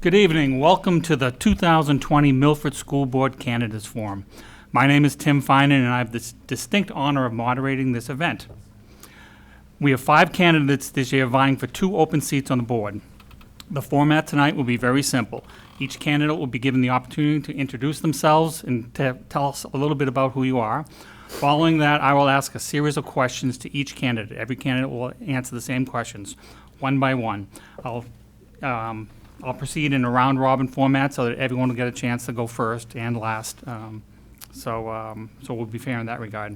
Good evening. Welcome to the 2020 Milford School Board Candidates Forum. My name is Tim Finan, and I have the distinct honor of moderating this event. We have 5 candidates this year vying for 2 open seats on the board. The format tonight will be very simple. Each candidate will be given the opportunity to introduce themselves and to tell us a little bit about who you are. Following that, I will ask a series of questions to each candidate. Every candidate will answer the same questions, one by one. I'll proceed in a round-robin format so that everyone will get a chance to go first and last. So we'll be fair in that regard.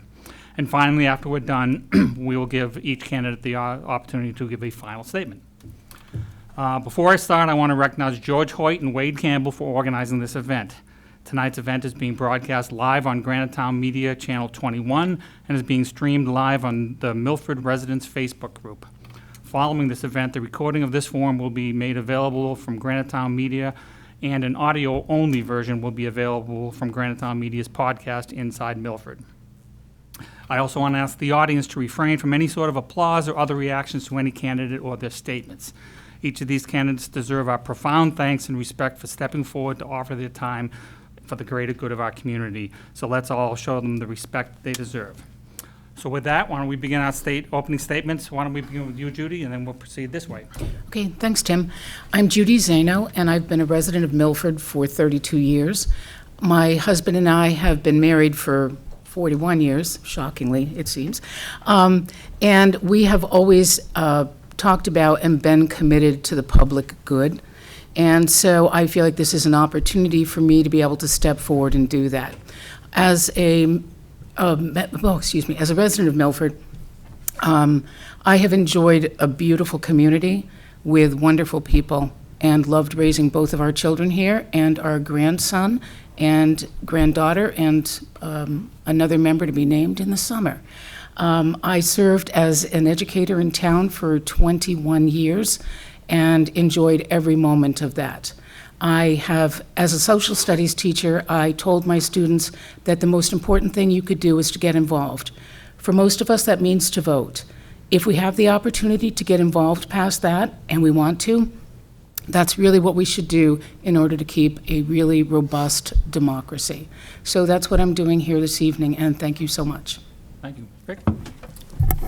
And finally, after we're done, we will give each candidate the opportunity to give a final statement. Before I start, I want to recognize George Hoyt and Wade Campbell for organizing this event. Tonight's event is being broadcast live on Granittown Media Channel 21 and is being streamed live on the Milford Residents Facebook group. Following this event, the recording of this forum will be made available from Granittown Media, and an audio-only version will be available from Granittown Media's podcast, Inside Milford. I also want to ask the audience to refrain from any sort of applause or other reactions to any candidate or their statements. Each of these candidates deserve our profound thanks and respect for stepping forward to offer their time for the greater good of our community. So let's all show them the respect they deserve. So with that, why don't we begin our opening statements? Why don't we begin with you, Judy, and then we'll proceed this way. Okay, thanks, Tim. I'm Judy Zano, and I've been a resident of Milford for 32 years. My husband and I have been married for 41 years, shockingly, it seems. And we have always talked about and been committed to the public good. And so I feel like this is an opportunity for me to be able to step forward and do that. As a resident of Milford, I have enjoyed a beautiful community with wonderful people and loved raising both of our children here and our grandson and granddaughter and another member to be named in the summer. I served as an educator in town for 21 years and enjoyed every moment of that. As a social studies teacher, I told my students that the most important thing you could do is to get involved. For most of us, that means to vote. If we have the opportunity to get involved past that, and we want to, that's really what we should do in order to keep a really robust democracy. So that's what I'm doing here this evening, and thank you so much. Thank you. Rick?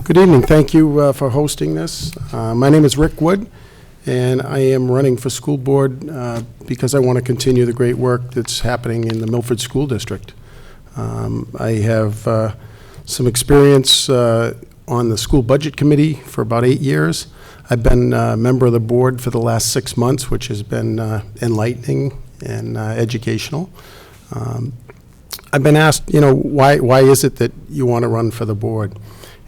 Good evening. Thank you for hosting this. My name is Rick Wood, and I am running for school board because I want to continue the great work that's happening in the Milford School District. I have some experience on the school budget committee for about 8 years. I've been a member of the board for the last 6 months, which has been enlightening and educational. I've been asked, why is it that you want to run for the board?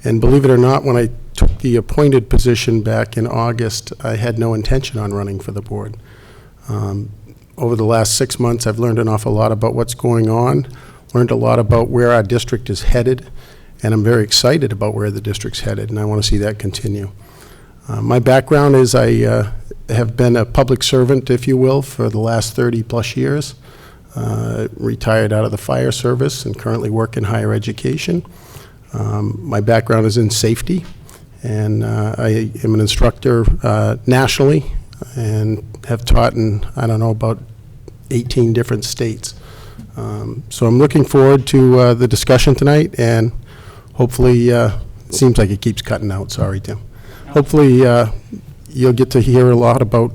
And believe it or not, when I took the appointed position back in August, I had no intention on running for the board. Over the last 6 months, I've learned an awful lot about what's going on, learned a lot about where our district is headed, and I'm very excited about where the district's headed, and I want to see that continue. My background is I have been a public servant, if you will, for the last 30-plus years. Retired out of the fire service and currently work in higher education. My background is in safety, and I am an instructor nationally and have taught in, about 18 different states. So I'm looking forward to the discussion tonight, and hopefully, it seems like it keeps cutting out. Sorry, Tim. Hopefully, you'll get to hear a lot about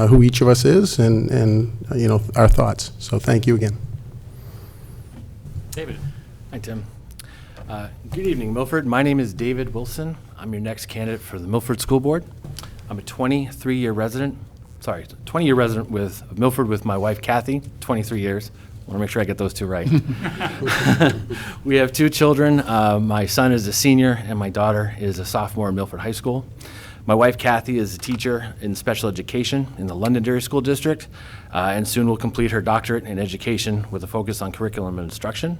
who each of us is and our thoughts. So thank you again. David. Hi, Tim. Good evening, Milford. My name is David Wilson. I'm your next candidate for the Milford School Board. I'm a 20-year resident of Milford with my wife, Kathy, 23 years. I want to make sure I get those two right. We have 2 children. My son is a senior, and my daughter is a sophomore at Milford High School. My wife, Kathy, is a teacher in special education in the Londonderry School District, and soon will complete her doctorate in education with a focus on curriculum and instruction.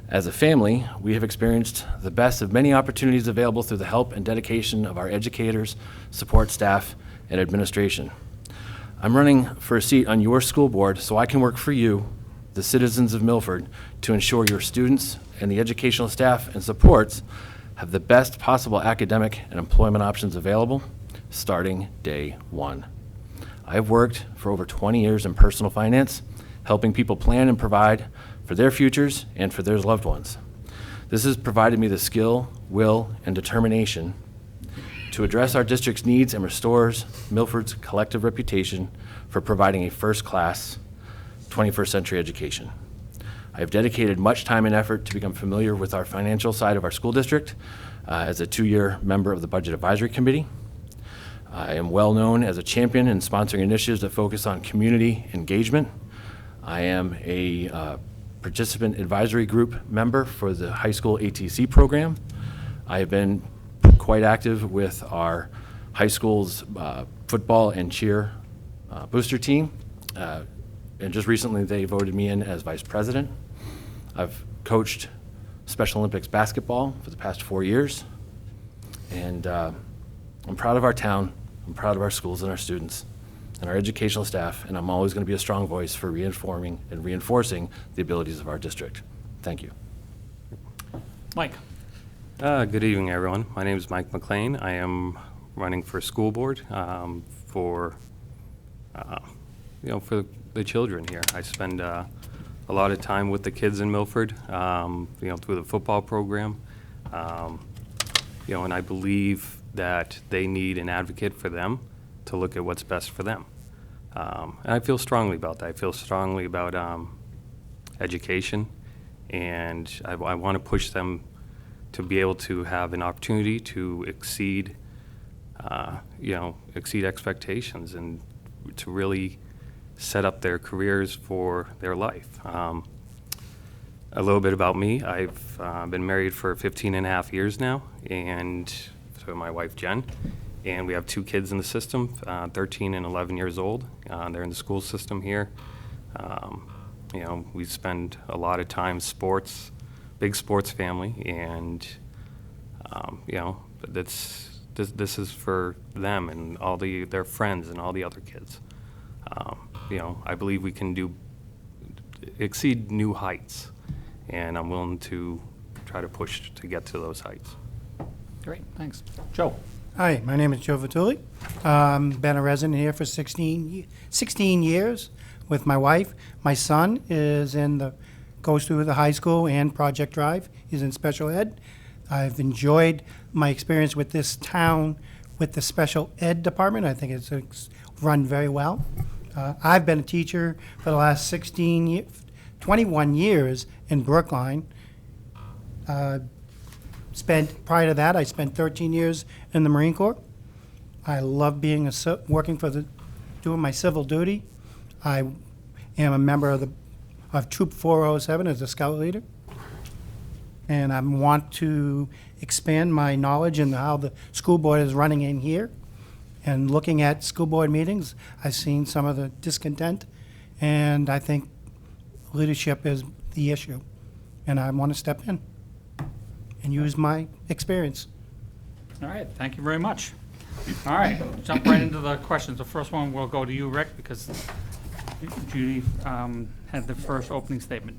As a family, we have experienced the best of many opportunities available through the help and dedication of our educators, support staff, and administration. I'm running for a seat on your school board so I can work for you, the citizens of Milford, to ensure your students and the educational staff and supports have the best possible academic and employment options available starting day one. I've worked for over 20 years in personal finance, helping people plan and provide for their futures and for their loved ones. This has provided me the skill, will, and determination to address our district's needs and restores Milford's collective reputation for providing a first-class 21st century education. I have dedicated much time and effort to become familiar with our financial side of our school district as a 2-year member of the Budget Advisory Committee. I am well known as a champion in sponsoring initiatives that focus on community engagement. I am a participant advisory group member for the high school ATC program. I have been quite active with our high school's football and cheer booster team. And just recently they voted me in as vice president. I've coached Special Olympics basketball for the past 4 years. And I'm proud of our town. I'm proud of our schools and our students and our educational staff, and I'm always going to be a strong voice for reinforming and reinforcing the abilities of our district. Thank you. Mike? Good evening, everyone. My name is Mike McLean. I am running for school board for the children here. I spend a lot of time with the kids in Milford, through the football program, and I believe that they need an advocate for them to look at what's best for them. And I feel strongly about that. I feel strongly about education, and I want to push them to be able to have an opportunity to exceed expectations and to really set up their careers for their life. A little bit about me. I've been married for 15 and a half years now, and so my wife Jen, and we have 2 kids in the system, 13 and 11 years old. They're in the school system here. We spend a lot of time sports, big sports family, and this is for them and all their friends and all the other kids. I believe we can exceed new heights, and I'm willing to try to push to get to those heights. Great, thanks. Joe? Hi, my name is Joe Vitulli. Been a resident here for 16 years with my wife. My son goes through the high school and Project Drive. He's in special ed. I've enjoyed my experience with this town with the special ed department. I think it's run very well. I've been a teacher for the last 21 years in Brookline. Prior to that, I spent 13 years in the Marine Corps. I love doing my civil duty. I am a member of Troop 407 as a scout leader. And I want to expand my knowledge in how the school board is running in here. And looking at school board meetings, I've seen some of the discontent, and I think leadership is the issue. And I want to step in and use my experience. All right, thank you very much. All right, jump right into the questions. The first one will go to you, Rick, because Judy had the first opening statement.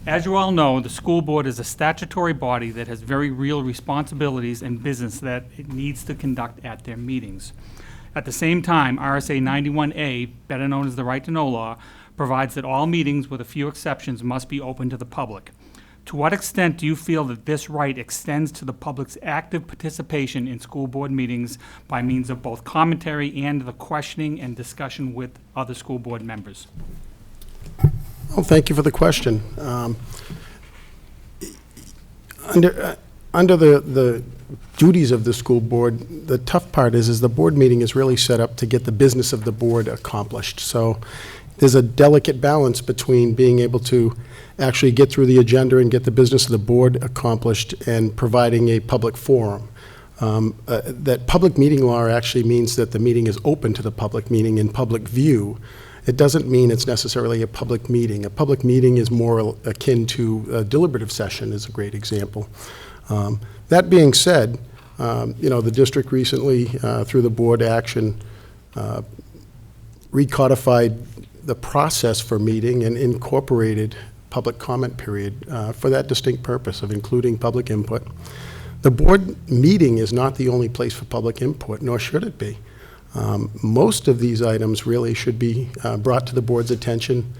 As you all know, the school board is a statutory body that has very real responsibilities and business that it needs to conduct at their meetings. At the same time, RSA 91A, better known as the Right to Know law, provides that all meetings, with a few exceptions, must be open to the public. To what extent do you feel that this right extends to the public's active participation in school board meetings by means of both commentary and the questioning and discussion with other school board members? Well, thank you for the question. Under the duties of the school board, the tough part is the board meeting is really set up to get the business of the board accomplished. So there's a delicate balance between being able to actually get through the agenda and get the business of the board accomplished and providing a public forum. That public meeting law actually means that the meeting is open to the public, meaning in public view. It doesn't mean it's necessarily a public meeting. A public meeting is more akin to a deliberative session, is a great example. That being said, the district recently, through the board action, recodified the process for meeting and incorporated public comment period for that distinct purpose of including public input. The board meeting is not the only place for public input, nor should it be. Most of these items really should be brought to the board's attention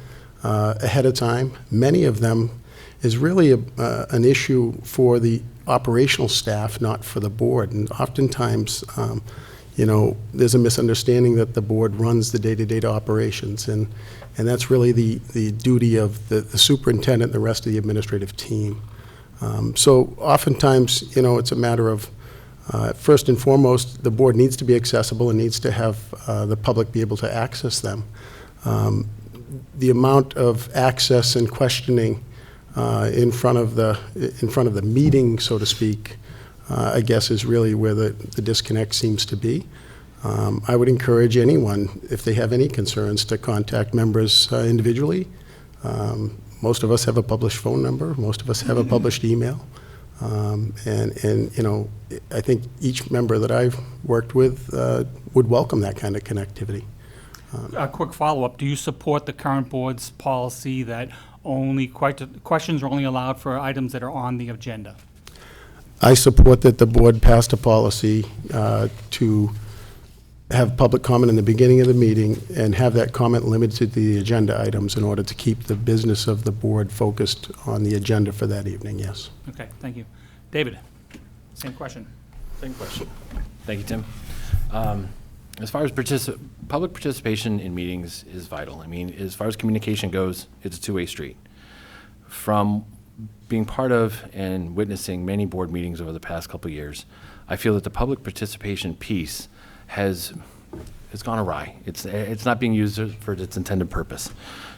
ahead of time. Many of them is really an issue for the operational staff, not for the board. And oftentimes, there's a misunderstanding that the board runs the day-to-day operations, and that's really the duty of the superintendent and the rest of the administrative team. So oftentimes, it's a matter of, first and foremost, the board needs to be accessible and needs to have the public be able to access them. The amount of access and questioning in front of the meeting, so to speak, I guess is really where the disconnect seems to be. I would encourage anyone, if they have any concerns, to contact members individually. Most of us have a published phone number. Most of us have a published email. And I think each member that I've worked with would welcome that kind of connectivity. A quick follow-up. Do you support the current board's policy that questions are only allowed for items that are on the agenda? I support that the board passed a policy to have public comment in the beginning of the meeting and have that comment limited to the agenda items in order to keep the business of the board focused on the agenda for that evening, yes. Okay, thank you. David, same question. Same question. Thank you, Tim. As far as public participation in meetings is vital. I mean, as far as communication goes, it's a two-way street. From being part of and witnessing many board meetings over the past couple of years, I feel that the public participation piece has gone awry. It's not being used for its intended purpose.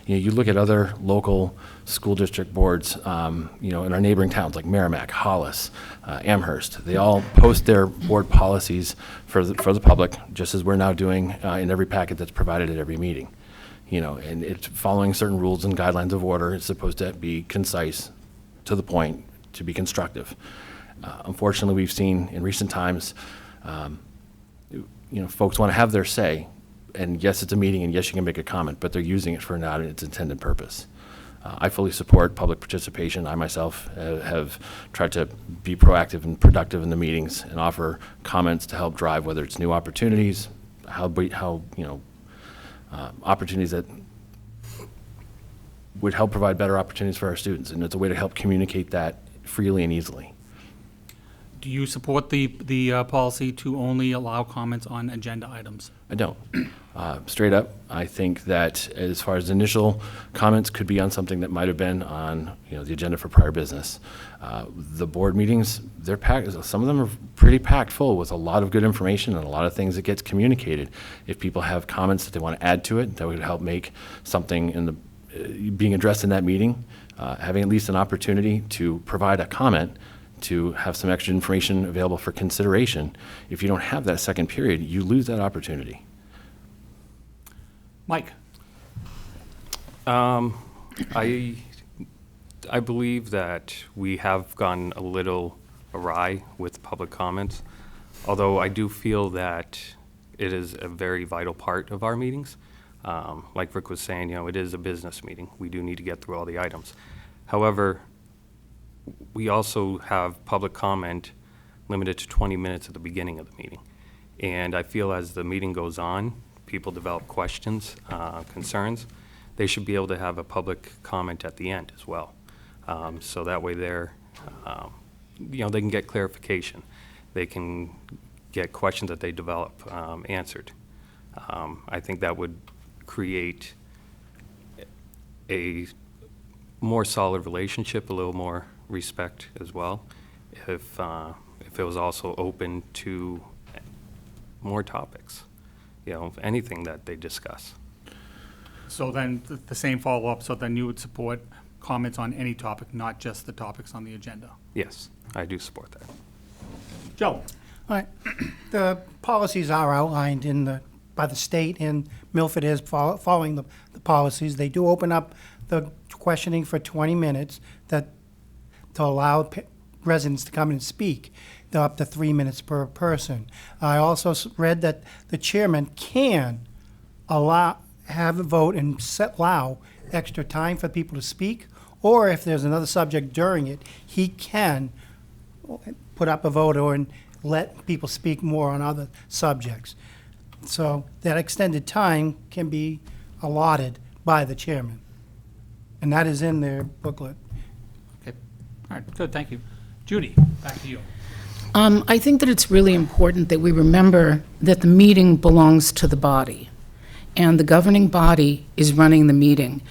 You look at other local school district boards, in our neighboring towns like Merrimack, Hollis, Amherst. They all post their board policies for the public, just as we're now doing in every packet that's provided at every meeting. And it's following certain rules and guidelines of order. It's supposed to be concise, to the point, to be constructive. Unfortunately, we've seen in recent times, folks want to have their say, and yes, it's a meeting, and yes, you can make a comment, but they're using it for not its intended purpose. I fully support public participation. I myself have tried to be proactive and productive in the meetings and offer comments to help drive whether it's new opportunities, opportunities that would help provide better opportunities for our students, and it's a way to help communicate that freely and easily. Do you support the policy to only allow comments on agenda items? I don't. Straight up, I think that as far as initial comments could be on something that might have been on the agenda for prior business. The board meetings, they're packed. Some of them are pretty packed full with a lot of good information and a lot of things that gets communicated. If people have comments that they want to add to it, that would help make something being addressed in that meeting, having at least an opportunity to provide a comment, to have some extra information available for consideration. If you don't have that second period, you lose that opportunity. Mike? I believe that we have gone a little awry with public comments, although I do feel that it is a very vital part of our meetings. Like Rick was saying, it is a business meeting. We do need to get through all the items. However, we also have public comment limited to 20 minutes at the beginning of the meeting. And I feel as the meeting goes on, people develop questions, concerns, they should be able to have a public comment at the end as well. So that way they can get clarification. They can get questions that they develop answered. I think that would create a more solid relationship, a little more respect as well, if it was also open to more topics, anything that they discuss. So then the same follow-up, so then you would support comments on any topic, not just the topics on the agenda? Yes, I do support that. Joe? All right. The policies are outlined by the state, and Milford is following the policies. They do open up the questioning for 20 minutes to allow residents to come and speak, up to 3 minutes per person. I also read that the chairman can have a vote and allow extra time for people to speak, or if there's another subject during it, he can put up a vote and let people speak more on other subjects. So that extended time can be allotted by the chairman. And that is in their booklet. Okay. All right, good, thank you. Judy, back to you. I think that it's really important that we remember that the meeting belongs to the body, and the governing body is running the meeting.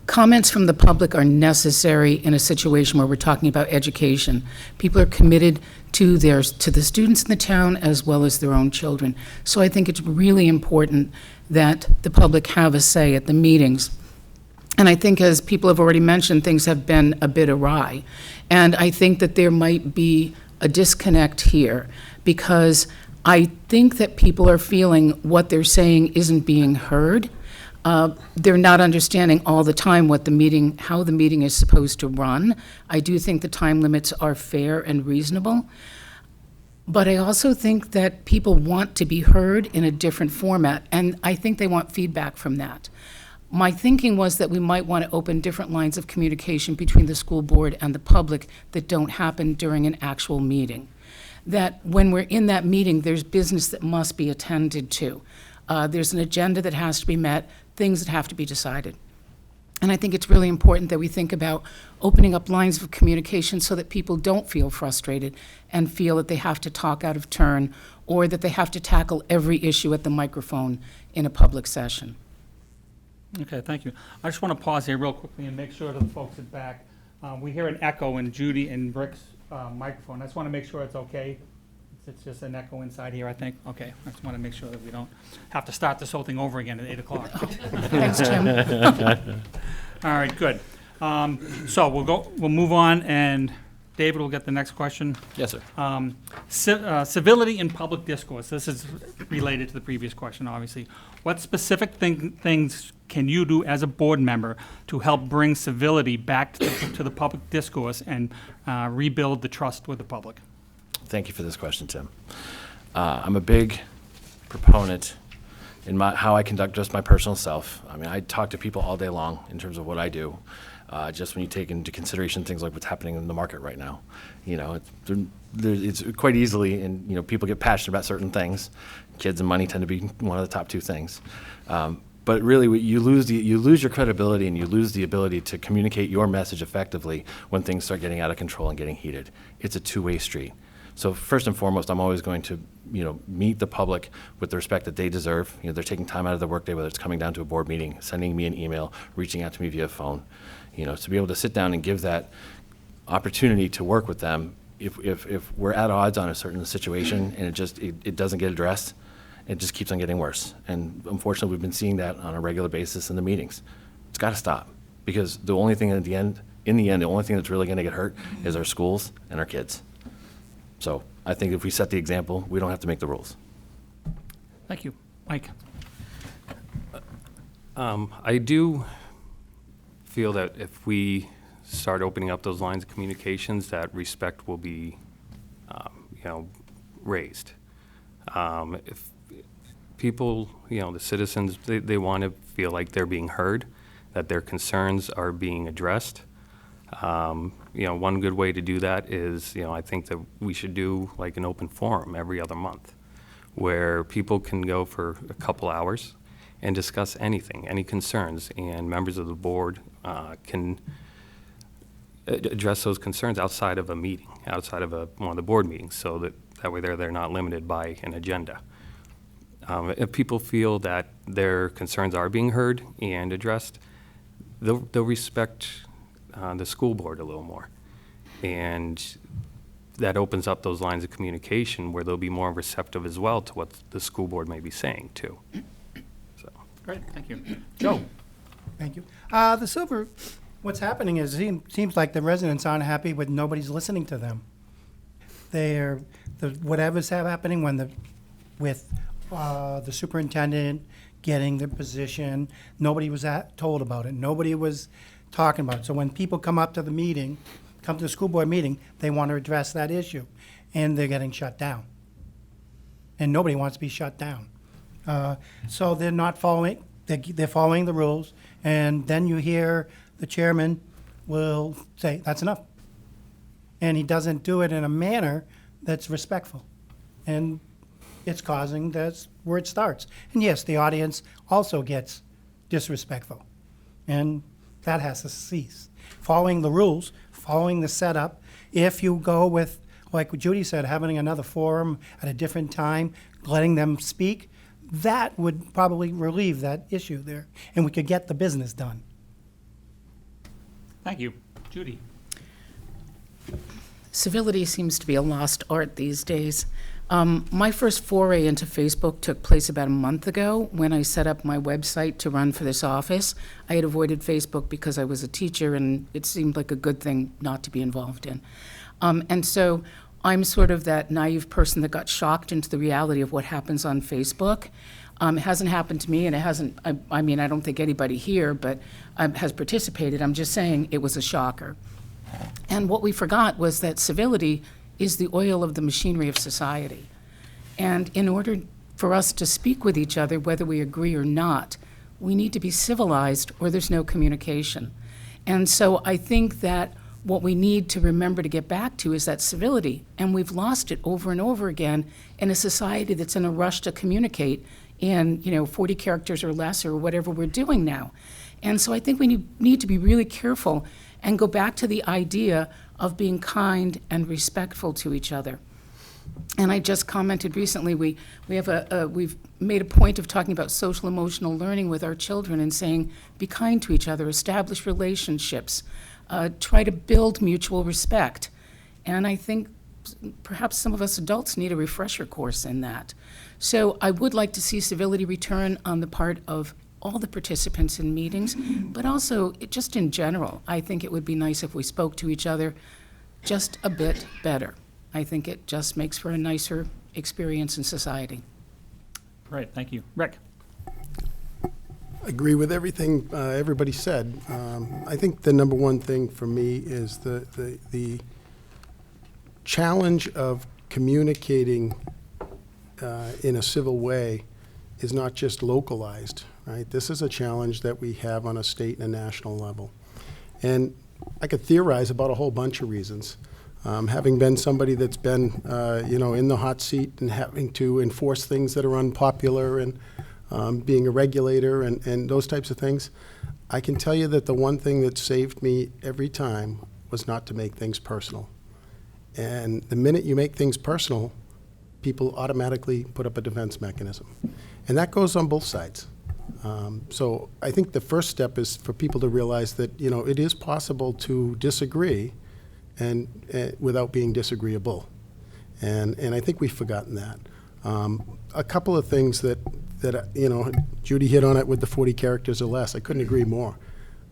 Comments from the public are necessary in a situation where we're talking about education. People are committed to the students in the town as well as their own children. So I think it's really important that the public have a say at the meetings. And I think, as people have already mentioned, things have been a bit awry. And I think that there might be a disconnect here, because I think that people are feeling what they're saying isn't being heard. They're not understanding all the time how the meeting is supposed to run. I do think the time limits are fair and reasonable. But I also think that people want to be heard in a different format, and I think they want feedback from that. My thinking was that we might want to open different lines of communication between the school board and the public that don't happen during an actual meeting. That when we're in that meeting, there's business that must be attended to. There's an agenda that has to be met, things that have to be decided. And I think it's really important that we think about opening up lines of communication so that people don't feel frustrated and feel that they have to talk out of turn, or that they have to tackle every issue at the microphone in a public session. Okay, thank you. I just want to pause here real quickly and make sure to the folks at back, we hear an echo in Judy and Rick's microphone. I just want to make sure it's okay. It's just an echo inside here, I think. Okay, I just want to make sure that we don't have to start this whole thing over again at 8 o'clock. Thanks, Tim. All right, good. So we'll move on, and David will get the next question. Yes, sir. Civility in public discourse. This is related to the previous question, obviously. What specific things can you do as a board member to help bring civility back to the public discourse and rebuild the trust with the public? Thank you for this question, Tim. I'm a big proponent in how I conduct just my personal self. I mean, I talk to people all day long in terms of what I do. Just when you take into consideration things like what's happening in the market right now, you know, it's quite easily, and you know, people get passionate about certain things. Kids and money tend to be one of the top two things. But really, you lose your credibility, and you lose the ability to communicate your message effectively when things start getting out of control and getting heated. It's a two-way street. So first and foremost, I'm always going to, you know, meet the public with the respect that they deserve. You know, they're taking time out of their workday, whether it's coming down to a board meeting, sending me an email, reaching out to me via phone. You know, to be able to sit down and give that opportunity to work with them, if we're at odds on a certain situation and it doesn't get addressed, it just keeps on getting worse. And unfortunately, we've been seeing that on a regular basis in the meetings. It's got to stop, because the only thing in the end, the only thing that's really going to get hurt is our schools and our kids. So I think if we set the example, we don't have to make the rules. Thank you. Mike? I do feel that if we start opening up those lines of communications, that respect will be, raised. If people, the citizens, they want to feel like they're being heard, that their concerns are being addressed. One good way to do that is, I think that we should do like an open forum every other month, where people can go for a couple hours and discuss anything, any concerns, and members of the board can address those concerns outside of a meeting, outside of one of the board meetings, so that way they're not limited by an agenda. If people feel that their concerns are being heard and addressed, they'll respect the school board a little more. And that opens up those lines of communication where they'll be more receptive as well to what the school board may be saying too. So. Great, thank you. Joe? Thank you. What's happening is it seems like the residents aren't happy with nobody's listening to them. Whatever's happening with the superintendent getting the position, nobody was told about it. Nobody was talking about it. So when people come to the school board meeting, they want to address that issue, and they're getting shut down. And nobody wants to be shut down. So they're not following, they're following the rules, and then you hear the chairman will say, that's enough. And he doesn't do it in a manner that's respectful. And it's causing, that's where it starts. And yes, the audience also gets disrespectful, and that has to cease. Following the rules, following the setup, if you go with, like what Judy said, having another forum at a different time, letting them speak, that would probably relieve that issue there, and we could get the business done. Thank you. Judy? Civility seems to be a lost art these days. My first foray into Facebook took place about a month ago when I set up my website to run for this office. I had avoided Facebook because I was a teacher and it seemed like a good thing not to be involved in. And so I'm sort of that naive person that got shocked into the reality of what happens on Facebook. It hasn't happened to me, and it hasn't, I mean, I don't think anybody here but has participated. I'm just saying it was a shocker. And what we forgot was that civility is the oil of the machinery of society. And in order for us to speak with each other, whether we agree or not, we need to be civilized or there's no communication. And so I think that what we need to remember to get back to is that civility. And we've lost it over and over again in a society that's in a rush to communicate in, 40 characters or less or whatever we're doing now. And so I think we need to be really careful and go back to the idea of being kind and respectful to each other. And I just commented recently, we've made a point of talking about social emotional learning with our children and saying, be kind to each other, establish relationships, try to build mutual respect. And I think perhaps some of us adults need a refresher course in that. So I would like to see civility return on the part of all the participants in meetings, but also just in general. I think it would be nice if we spoke to each other just a bit better. I think it just makes for a nicer experience in society. Great, thank you. Rick? I agree with everything everybody said. I think the number one thing for me is the challenge of communicating in a civil way is not just localized, right? This is a challenge that we have on a state and a national level. And I could theorize about a whole bunch of reasons. Having been somebody that's been, in the hot seat and having to enforce things that are unpopular and being a regulator and those types of things, I can tell you that the one thing that saved me every time was not to make things personal. And the minute you make things personal, people automatically put up a defense mechanism. And that goes on both sides. So I think the first step is for people to realize that, it is possible to disagree and without being disagreeable. And I think we've forgotten that. A couple of things that Judy hit on it with the 40 characters or less. I couldn't agree more.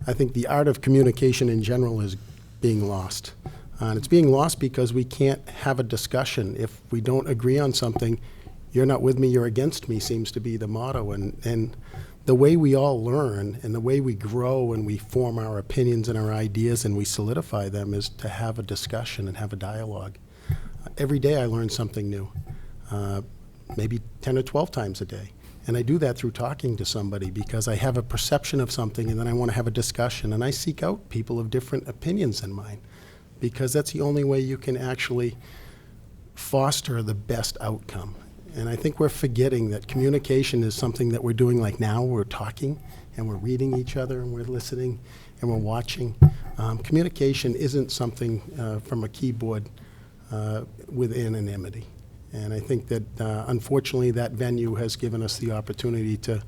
I think the art of communication in general is being lost. And it's being lost because we can't have a discussion. If we don't agree on something, you're not with me, you're against me seems to be the motto. And the way we all learn and the way we grow and we form our opinions and our ideas and we solidify them is to have a discussion and have a dialogue. Every day I learn something new, maybe 10 or 12 times a day. And I do that through talking to somebody because I have a perception of something and then I want to have a discussion. And I seek out people of different opinions than mine because that's the only way you can actually foster the best outcome. And I think we're forgetting that communication is something that we're doing like now. We're talking and we're reading each other and we're listening and we're watching. Communication isn't something from a keyboard with anonymity. And I think that unfortunately that venue has given us the opportunity to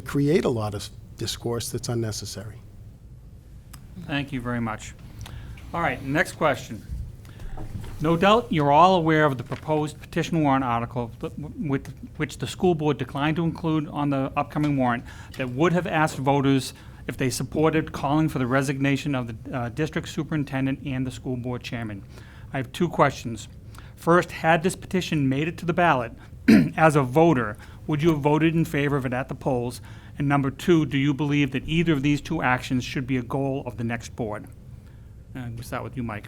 create a lot of discourse that's unnecessary. Thank you very much. All right, next question. No doubt you're all aware of the proposed petition warrant article which the school board declined to include on the upcoming warrant that would have asked voters if they supported calling for the resignation of the district superintendent and the school board chairman. I have two questions. First, had this petition made it to the ballot, as a voter, would you have voted in favor of it at the polls? And number two, do you believe that either of these two actions should be a goal of the next board? We'll start with you, Mike.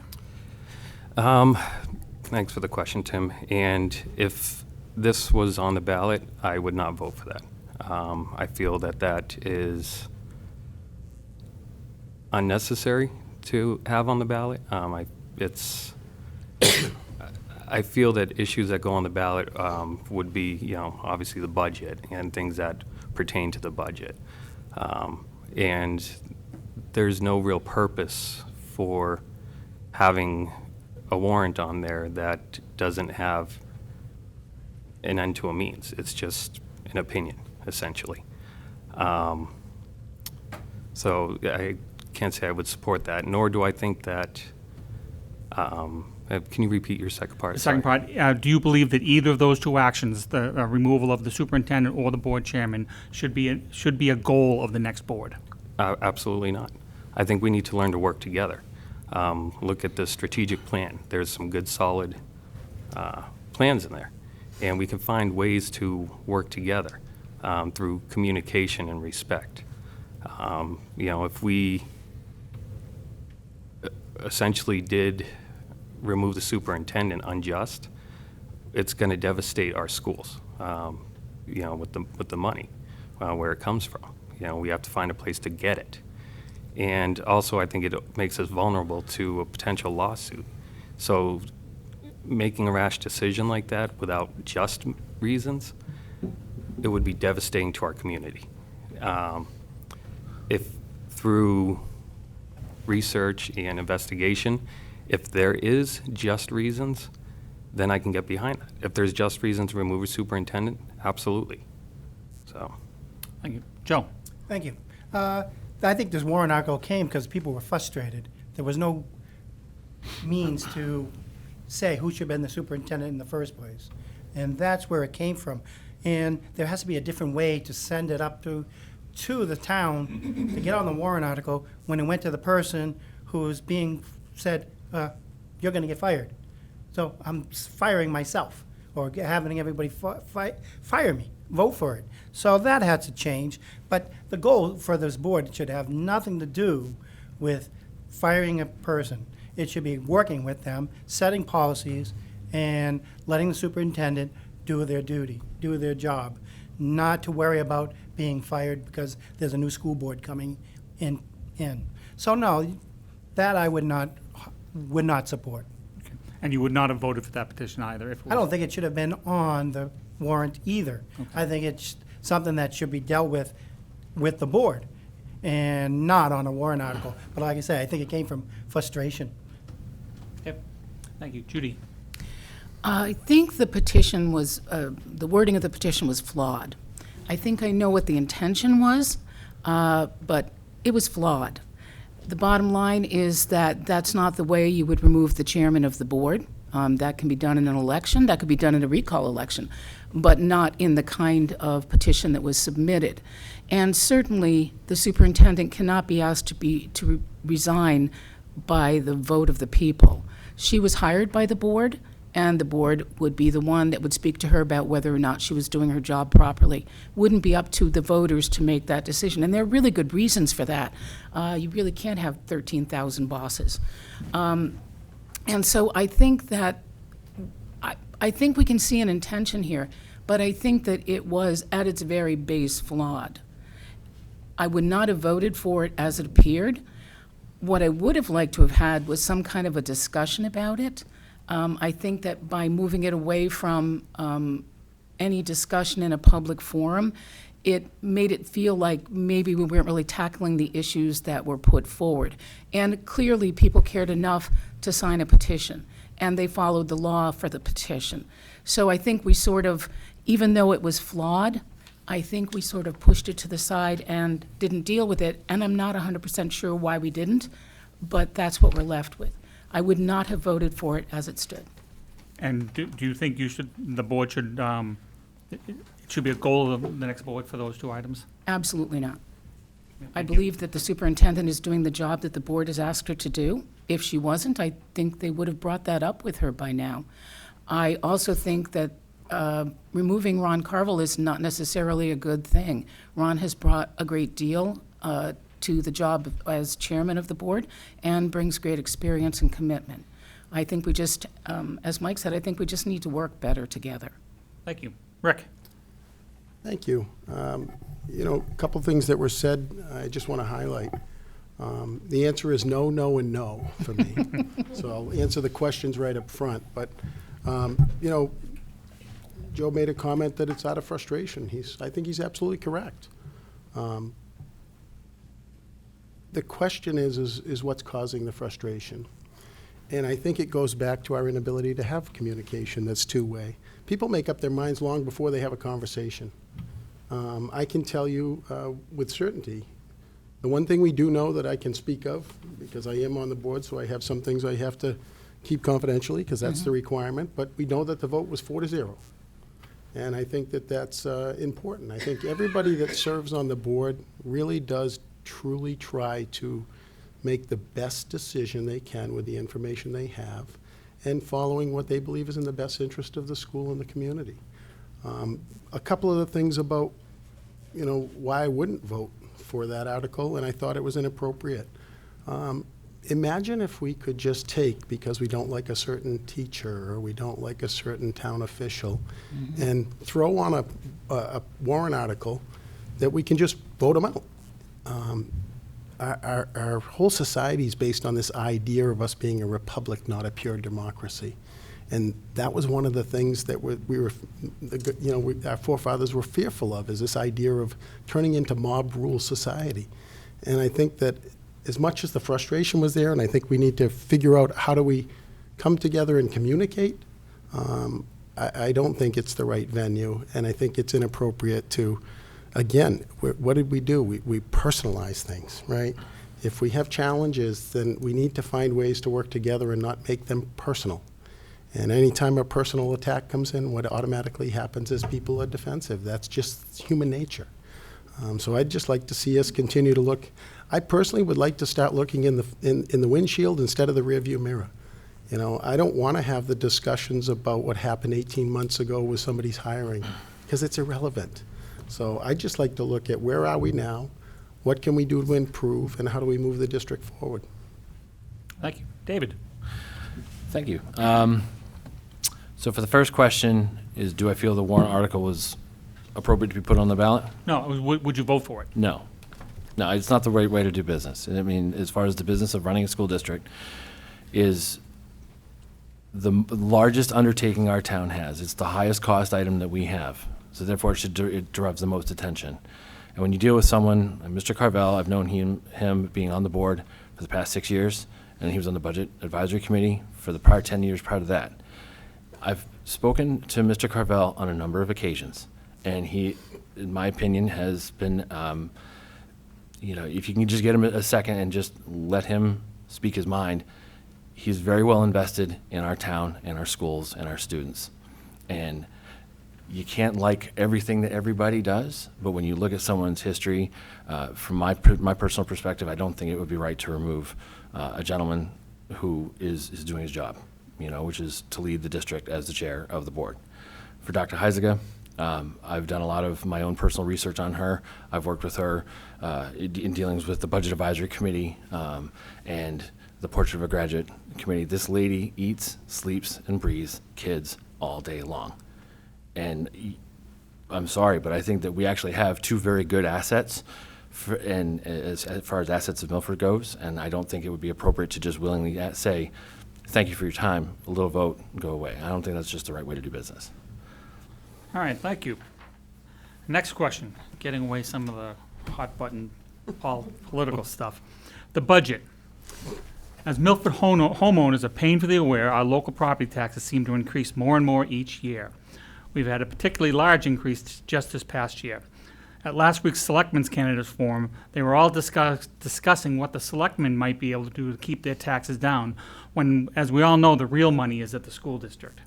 Thanks for the question, Tim. And if this was on the ballot, I would not vote for that. I feel that that is unnecessary to have on the ballot. I feel that issues that go on the ballot would be, obviously the budget and things that pertain to the budget. And there's no real purpose for having a warrant on there that doesn't have an end to a means. It's just an opinion, essentially. So I can't say I would support that, nor do I think that, can you repeat your second part? The second Sorry. part, do you believe that either of those two actions, the removal of the superintendent or the board chairman, should be a goal of the next board? Absolutely not. I think we need to learn to work together. Look at the strategic plan. There's some good, solid plans in there. And we can find ways to work together through communication and respect. If we essentially did remove the superintendent unjust, it's going to devastate our schools, with the money, where it comes from. We have to find a place to get it. And also, I think it makes us vulnerable to a potential lawsuit. So making a rash decision like that without just reasons, it would be devastating to our community. If through research and investigation, if there is just reasons, then I can get behind that. If there's just reasons to remove a superintendent, absolutely. So, Thank you. Joe? Thank you. I think this warrant article came because people were frustrated. There was no means to say who should have been the superintendent in the first place. And that's where it came from. And there has to be a different way to send it up to the town to get on the warrant article when it went to the person who was being said, you're going to get fired. So I'm firing myself, or having everybody fire me, vote for it. So that had to change. But the goal for this board should have nothing to do with firing a person. It should be working with them, setting policies, and letting the superintendent do their duty, do their job, not to worry about being fired because there's a new school board coming in. So no, that I would not support. And you would not have voted for that petition either if it was... I don't think it should have been on the warrant either. I think it's something that should be dealt with the board and not on a warrant article. But like I say, I think it came from frustration. Yep. Thank you. Judy? I think the petition was, the wording of the petition was flawed. I think I know what the intention was, but it was flawed. The bottom line is that that's not the way you would remove the chairman of the board. That can be done in an election, that could be done in a recall election, but not in the kind of petition that was submitted. And certainly, the superintendent cannot be asked to resign by the vote of the people. She was hired by the board, and the board would be the one that would speak to her about whether or not she was doing her job properly. Wouldn't be up to the voters to make that decision, and there are really good reasons for that. You really can't have 13,000 bosses. And so I think that, I think we can see an intention here, but I think that it was, at its very base, flawed. I would not have voted for it as it appeared. What I would have liked to have had was some kind of a discussion about it. I think that by moving it away from any discussion in a public forum, it made it feel like maybe we weren't really tackling the issues that were put forward. And clearly, people cared enough to sign a petition, and they followed the law for the petition. So I think we sort of, even though it was flawed, I think we sort of pushed it to the side and didn't deal with it, and I'm not 100% sure why we didn't, but that's what we're left with. I would not have voted for it as it stood. And do you think the board should, it should be a goal of the next board for those two items? Absolutely not. I Thank you. believe that the superintendent is doing the job that the board has asked her to do. If she wasn't, I think they would have brought that up with her by now. I also think that removing Ron Carville is not necessarily a good thing. Ron has brought a great deal to the job as chairman of the board and brings great experience and commitment. I think we just, as Mike said, I think we just need to work better together. Thank you. Rick? Thank you. A couple things that were said, I just want to highlight. The answer is no, no, and no for me. So I'll answer the questions right up front. But You know, Joe made a comment that it's out of frustration. I think he's absolutely correct. The question is what's causing the frustration? And I think it goes back to our inability to have communication that's two-way. People make up their minds long before they have a conversation. I can tell you with certainty, the one thing we do know that I can speak of, because I am on the board, so I have some things I have to keep confidentially, because that's the requirement, but we know that the vote was 4-0. And I think that that's important. I think everybody that serves on the board really does truly try to make the best decision they can with the information they have and following what they believe is in the best interest of the school and the community. A couple of the things about, you know, why I wouldn't vote for that article, and I thought it was inappropriate. Imagine if we could just take, because we don't like a certain teacher or we don't like a certain town official, and throw on a warrant article that we can just vote them out. Our whole society is based on this idea of us being a republic, not a pure democracy. And that was one of the things that our forefathers were fearful of, is this idea of turning into mob rule society. And I think that as much as the frustration was there, and I think we need to figure out how do we come together and communicate, I don't think it's the right venue, and I think it's inappropriate to, again, what did we do? We personalize things, right? If we have challenges, then we need to find ways to work together and not make them personal. And anytime a personal attack comes in, what automatically happens is people are defensive. That's just human nature. So I'd just like to see us continue to look. I personally would like to start looking in the windshield instead of the rearview mirror. You know, I don't want to have the discussions about what happened 18 months ago with somebody's hiring, because it's irrelevant. So I'd just like to look at where are we now, what can we do to improve, and how do we move the district forward? Thank you. David? Thank you. So for the first question is, do I feel the warrant article was appropriate to be put on the ballot? No, it was, would you vote for it? No. No, it's not the right way to do business. I mean, as far as the business of running a school district is the largest undertaking our town has. It's the highest cost item that we have. So therefore, it derives the most attention. And when you deal with someone, Mr. Carvel, I've known him being on the board for the past 6 years, and he was on the Budget Advisory Committee for the prior 10 years prior to that. I've spoken to Mr. Carvel on a number of occasions, and he, in my opinion, has been, you know, if you can just get him a second and just let him speak his mind, he's very well invested in our town and our schools and our students. And you can't like everything that everybody does, but when you look at someone's history, from my personal perspective, I don't think it would be right to remove a gentleman who is doing his job, you know, which is to lead the district as the chair of the board. For Dr. Heisiga, I've done a lot of my own personal research on her. I've worked with her in dealings with the Budget Advisory Committee and the Portrait of a Graduate Committee. This lady eats, sleeps, and breathes kids all day long. And I'm sorry, but I think that we actually have two very good assets as far as assets of Milford goes, and I don't think it would be appropriate to just willingly say, thank you for your time, a little vote, go away. I don't think that's just the right way to do business. All right, thank you. Next question, getting away some of the hot button political stuff. The budget. As Milford homeowners are painfully aware, our local property taxes seem to increase more and more each year. We've had a particularly large increase just this past year. At last week's Selectmen's Candidates Forum, they were all discussing what the selectmen might be able to do to keep their taxes down, when, as we all know, the real money is at the school district.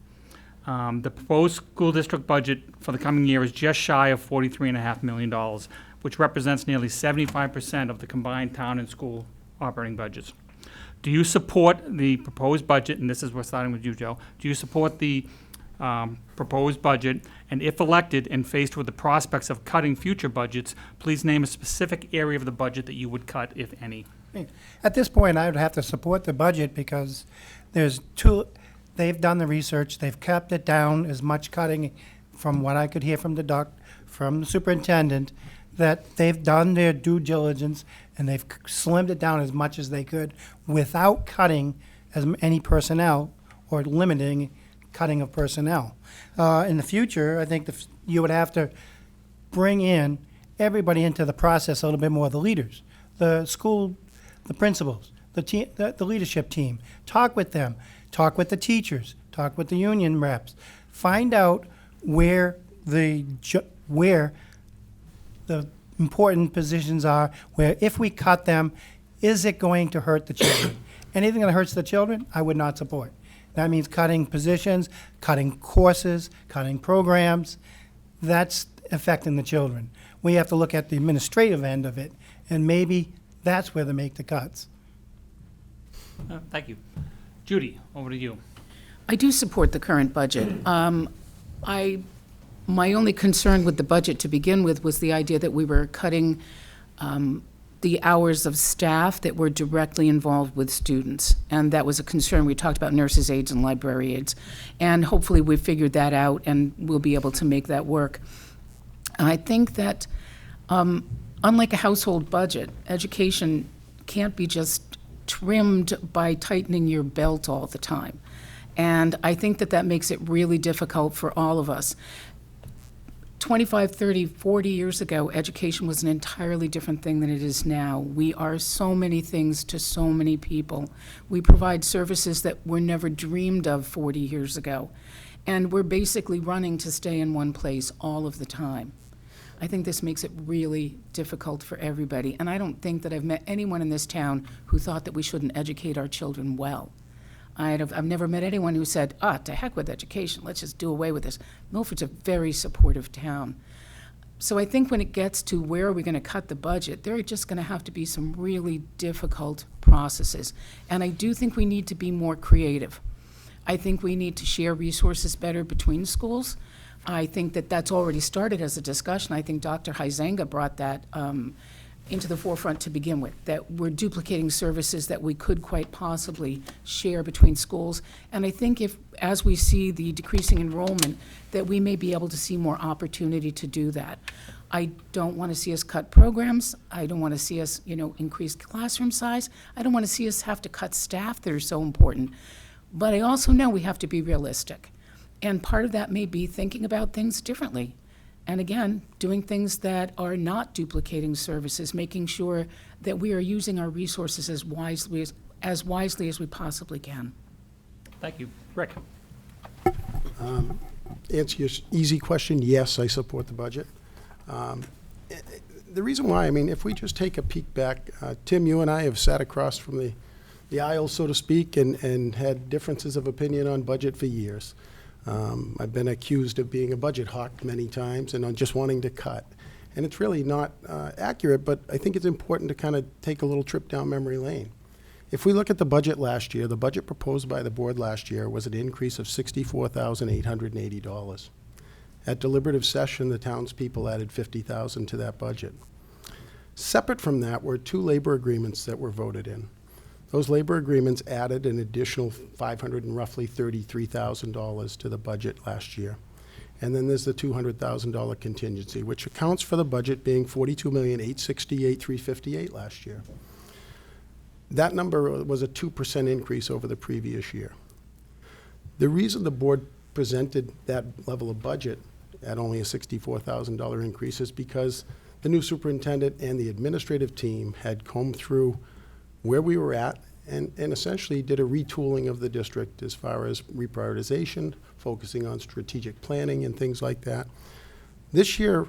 The proposed school district budget for the coming year is just shy of $43.5 million, which represents nearly 75% of the combined town and school operating budgets. Do you support the proposed budget, and this is, we're starting with you, Joe, do you support the proposed budget, and if elected and faced with the prospects of cutting future budgets, please name a specific area of the budget that you would cut, if any? At this point, I would have to support the budget because they've done the research, they've kept it down as much cutting, from what I could hear from from the superintendent, that they've done their due diligence and they've slimmed it down as much as they could without cutting any personnel or limiting cutting of personnel. In the future, I think you would have to bring in everybody into the process a little bit more, the leaders, the school, the principals, the leadership team. Talk with them, talk with the teachers, talk with the union reps. Find out where the important positions are, where if we cut them, is it going to hurt the children? Anything that hurts the children, I would not support. That means cutting positions, cutting courses, cutting programs. That's affecting the children. We have to look at the administrative end of it, and maybe that's where they make the cuts. Thank you. Judy, over to you. I do support the current budget. My only concern with the budget to begin with was the idea that we were cutting the hours of staff that were directly involved with students. And that was a concern. We talked about nurses' aides and library aides. And hopefully we figured that out and we'll be able to make that work. I think that unlike a household budget, education can't be just trimmed by tightening your belt all the time. And I think that that makes it really difficult for all of us. 25, 30, 40 years ago, education was an entirely different thing than it is now. We are so many things to so many people. We provide services that were never dreamed of 40 years ago. And we're basically running to stay in one place all of the time. I think this makes it really difficult for everybody. And I don't think that I've met anyone in this town who thought that we shouldn't educate our children well. I've never met anyone who said, to heck with education, let's just do away with this. Milford's a very supportive town. So I think when it gets to where are we going to cut the budget, there are just going to have to be some really difficult processes. And I do think we need to be more creative. I think we need to share resources better between schools. I think that that's already started as a discussion. I think Dr. Huizenga brought that into the forefront to begin with, that we're duplicating services that we could quite possibly share between schools. And I think if, as we see the decreasing enrollment, that we may be able to see more opportunity to do that. I don't want to see us cut programs. I don't want to see us, increase classroom size. I don't want to see us have to cut staff that are so important. But I also know we have to be realistic. And part of that may be thinking about things differently. And again, doing things that are not duplicating services, making sure that we are using our resources as wisely as we possibly can. Thank you. Rick? Answer your easy question, yes, I support the budget. The reason why, if we just take a peek back, Tim, you and I have sat across from the aisle, so to speak, and had differences of opinion on budget for years. I've been accused of being a budget hawk many times and on just wanting to cut. And it's really not accurate, but I think it's important to kind of take a little trip down memory lane. If we look at the budget last year, the budget proposed by the board last year was an increase of $64,880. At deliberative session, the townspeople added $50,000 to that budget. Separate from that were two labor agreements that were voted in. Those labor agreements added an additional $533,000 to the budget last year. And then there's the $200,000 contingency, which accounts for the budget being $42,868,358 last year. That number was a 2% increase over the previous year. The reason the board presented that level of budget at only a $64,000 increase is because the new superintendent and the administrative team had combed through where we were at and essentially did a retooling of the district as far as reprioritization, focusing on strategic planning and things like that. This year,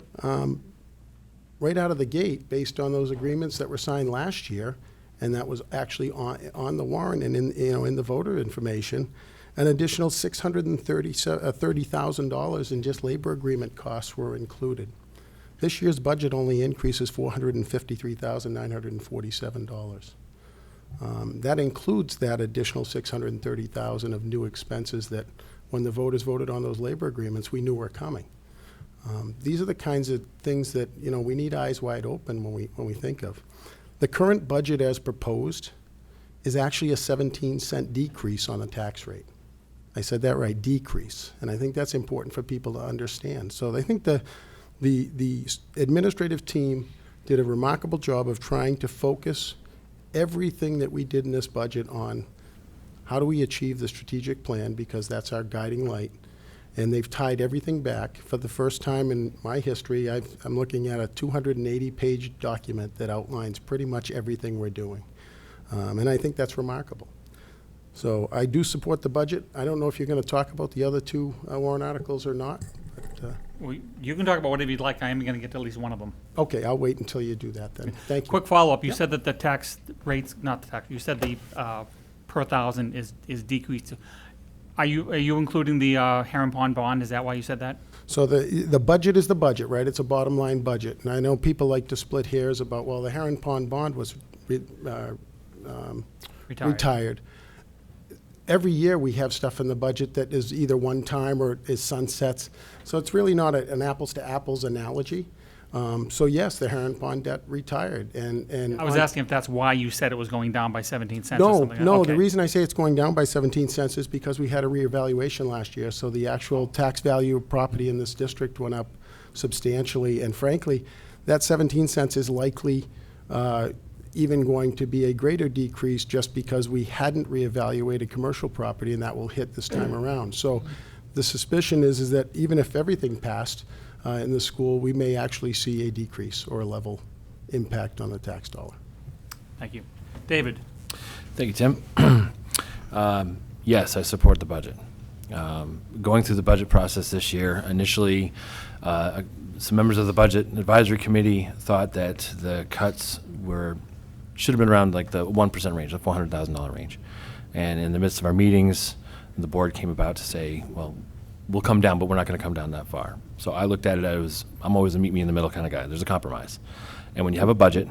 right out of the gate, based on those agreements that were signed last year, and that was actually on the warrant and in the voter information, an additional $630,000 in just labor agreement costs were included. This year's budget only increases $453,947. That includes that additional $630,000 of new expenses that, when the voters voted on those labor agreements, we knew were coming. These are the kinds of things that we need eyes wide open when we think of. The current budget as proposed is actually a 17-cent decrease on the tax rate. I said that right, decrease, and I think that's important for people to understand. So I think the administrative team did a remarkable job of trying to focus everything that we did in this budget on how do we achieve the strategic plan, because that's our guiding light. And they've tied everything back. For the first time in my history, I'm looking at a 280-page document that outlines pretty much everything we're doing. And I think that's remarkable. So I do support the budget. I don't know if you're going to talk about the other two warrant articles or not. But, Well, you can talk about whatever you'd like. I am going to get to at least one of them. okay, I'll wait until you do that then. Thank you. Quick follow-up. You said that the tax rates, not the tax, you said the per thousand is decreased. Are you including the Heron Pond bond? Is that why you said that? So the budget is the budget, right? It's a bottom line budget. And I know people like to split hairs about, well, the Heron Pond bond was retired. Every year, we have stuff in the budget that is either one-time or is sunsets. So it's really not an apples-to-apples analogy. So yes, the Heron Pond debt retired, and I was asking if that's why you said it was going down by 17 cents or No, something. like that. no, Okay. the reason I say it's going down by 17 cents is because we had a reevaluation last year, so the actual tax value of property in this district went up substantially, and frankly, that 17 cents is likely even going to be a greater decrease just because we hadn't reevaluated commercial property, and that will hit this time around. So the suspicion is that even if everything passed in the school, we may actually see a decrease or a level impact on the tax dollar. Thank you. David? Thank you, Tim. Yes, I support the budget. Going through the budget process this year, initially, some members of the Budget Advisory Committee thought that the cuts should have been around like the 1% range, the $400,000 range. And in the midst of our meetings, the board came about to say, well, we'll come down, but we're not going to come down that far. So I looked at it as, I'm always a meet me in the middle kind of guy. There's a compromise. And when you have a budget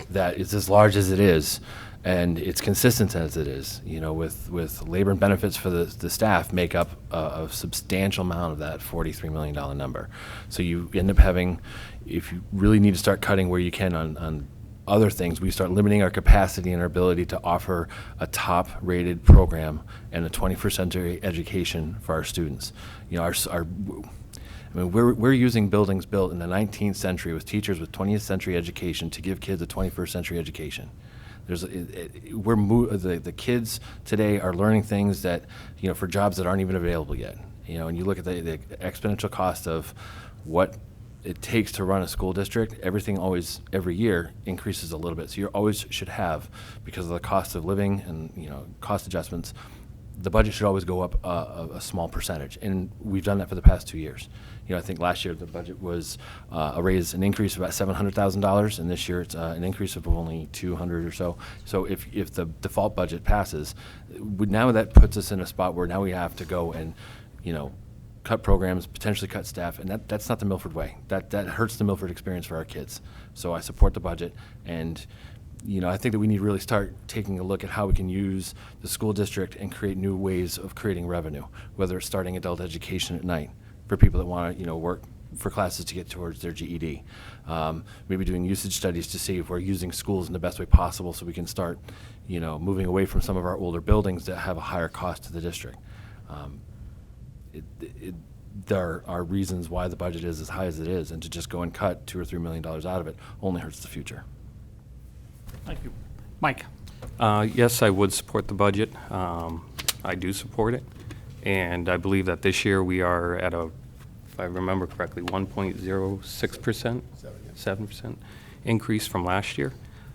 that is as large as it is, and it's consistent as it is, with labor and benefits for the staff make up a substantial amount of that $43 million number. So you end up having, if you really need to start cutting where you can on other things, we start limiting our capacity and our ability to offer a top-rated program and a 21st century education for our students. We're using buildings built in the 19th century with teachers with 20th century education to give kids a 21st century education. The kids today are learning things that, for jobs that aren't even available yet. And you look at the exponential cost of what it takes to run a school district, everything always, every year, increases a little bit. So you always should have, because of the cost of living and, cost adjustments, the budget should always go up a small percentage. And we've done that for the past 2 years. I think last year the budget was an increase of about $700,000, and this year it's an increase of only $200 or so. So if the default budget passes, now that puts us in a spot where now we have to go and, cut programs, potentially cut staff, and that's not the Milford way. That hurts the Milford experience for our kids. So I support the budget, and I think that we need to really start taking a look at how we can use the school district and create new ways of creating revenue, whether it's starting adult education at night for people that want to work for classes to get towards their GED. Maybe doing usage studies to see if we're using schools in the best way possible so we can start moving away from some of our older buildings that have a higher cost to the district. There are reasons why the budget is as high as it is, and to just go and cut $2 or $3 million out of it only hurts the future. Thank you. Mike? Yes, I would support the budget. I do support it. And I believe that this year we are at if I remember correctly, 1.06%, 7% increase from last year.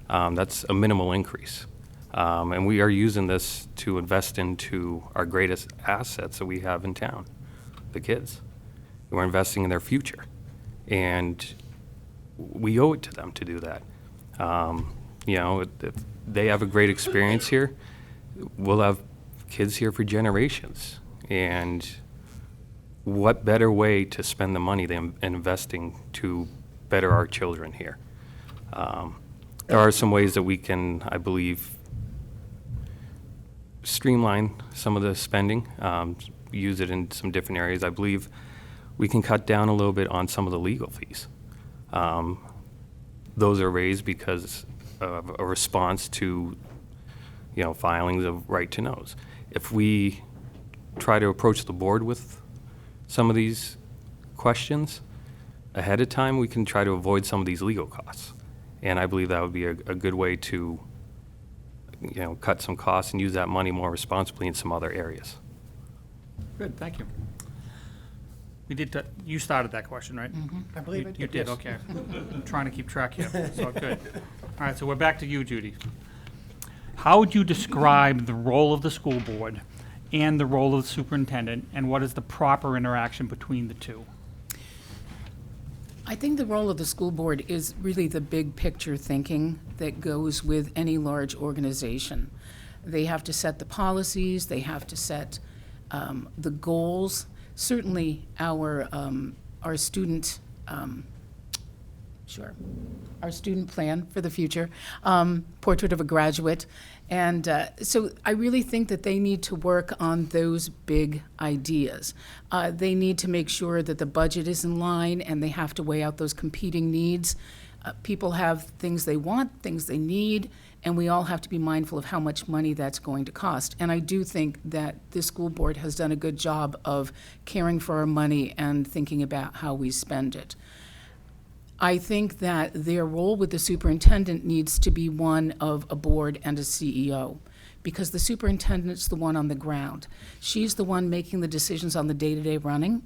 That's a minimal increase. And we are using this to invest into our greatest assets that we have in town, the kids. We're investing in their future. And we owe it to them to do that. If they have a great experience here, we'll have kids here for generations. And what better way to spend the money than investing to better our children here? There are some ways that we can, I believe, streamline some of the spending, use it in some different areas. I believe we can cut down a little bit on some of the legal fees. Those are raised because of a response to, filings of right to knows. If we try to approach the board with some of these questions ahead of time, we can try to avoid some of these legal costs. And I believe that would be a good way to cut some costs and use that money more responsibly in some other areas. Good, thank you. You started that question, right? I believe I did. You did, yes. okay. I'm trying to keep track here, so good. All right, so we're back to you, Judy. How would you describe the role of the school board and the role of the superintendent, and what is the proper interaction between the two? I think the role of the school board is really the big picture thinking that goes with any large organization. They have to set the policies, they have to set the goals. Certainly, our student, our student plan for the future, portrait of a graduate. And so I really think that they need to work on those big ideas. They need to make sure that the budget is in line, and they have to weigh out those competing needs. People have things they want, things they need, and we all have to be mindful of how much money that's going to cost. And I do think that this school board has done a good job of caring for our money and thinking about how we spend it. I think that their role with the superintendent needs to be one of a board and a CEO, because the superintendent's the one on the ground. She's the one making the decisions on the day-to-day running.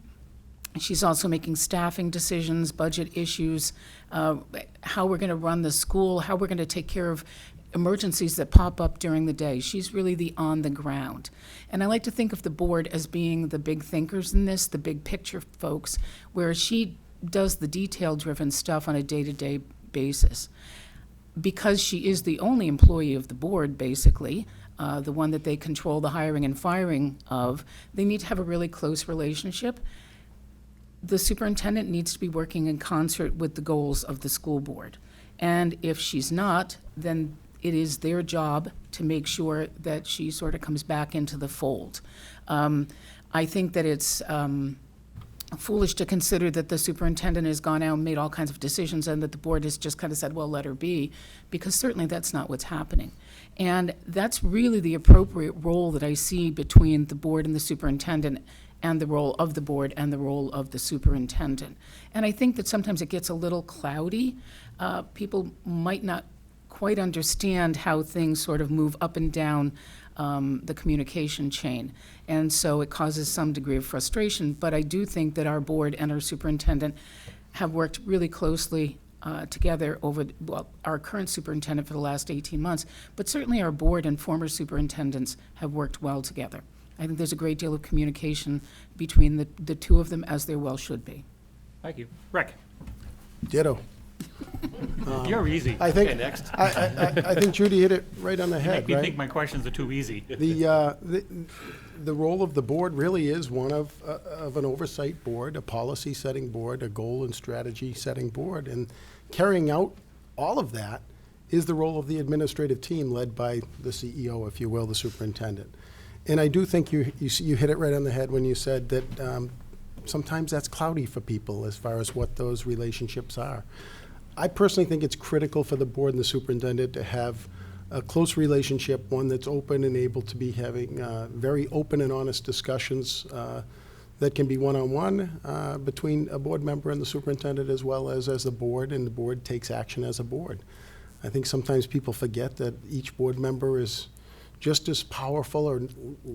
She's also making staffing decisions, budget issues, how we're going to run the school, how we're going to take care of emergencies that pop up during the day. She's really the on the ground. And I like to think of the board as being the big thinkers in this, the big picture folks, where she does the detail-driven stuff on a day-to-day basis. Because she is the only employee of the board, basically, the one that they control the hiring and firing of, they need to have a really close relationship. The superintendent needs to be working in concert with the goals of the school board. And if she's not, then it is their job to make sure that she sort of comes back into the fold. I think that it's foolish to consider that the superintendent has gone out and made all kinds of decisions and that the board has just kind of said, well, let her be, because certainly that's not what's happening. And that's really the appropriate role that I see between the board and the superintendent, and the role of the board and the role of the superintendent. And I think that sometimes it gets a little cloudy. People might not quite understand how things sort of move up and down the communication chain. And so it causes some degree of frustration. But I do think that our board and our superintendent have worked really closely together over, well, our current superintendent for the last 18 months, but certainly our board and former superintendents have worked well together. I think there's a great deal of communication between the two of them, as there well should be. Thank you. Rick, Ditto. you're easy. I think, Okay, next. I think Judy hit it right on the You head, make me right? think my questions are too easy. The role of the board really is one of an oversight board, a policy-setting board, a goal and strategy-setting board. And carrying out all of that is the role of the administrative team led by the CEO, if you will, the superintendent. And I do think you hit it right on the head when you said that sometimes that's cloudy for people as far as what those relationships are. I personally think it's critical for the board and the superintendent to have a close relationship, one that's open and able to be having very open and honest discussions that can be one-on-one between a board member and the superintendent, as well as the board, and the board takes action as a board. I think sometimes people forget that each board member is just as powerful or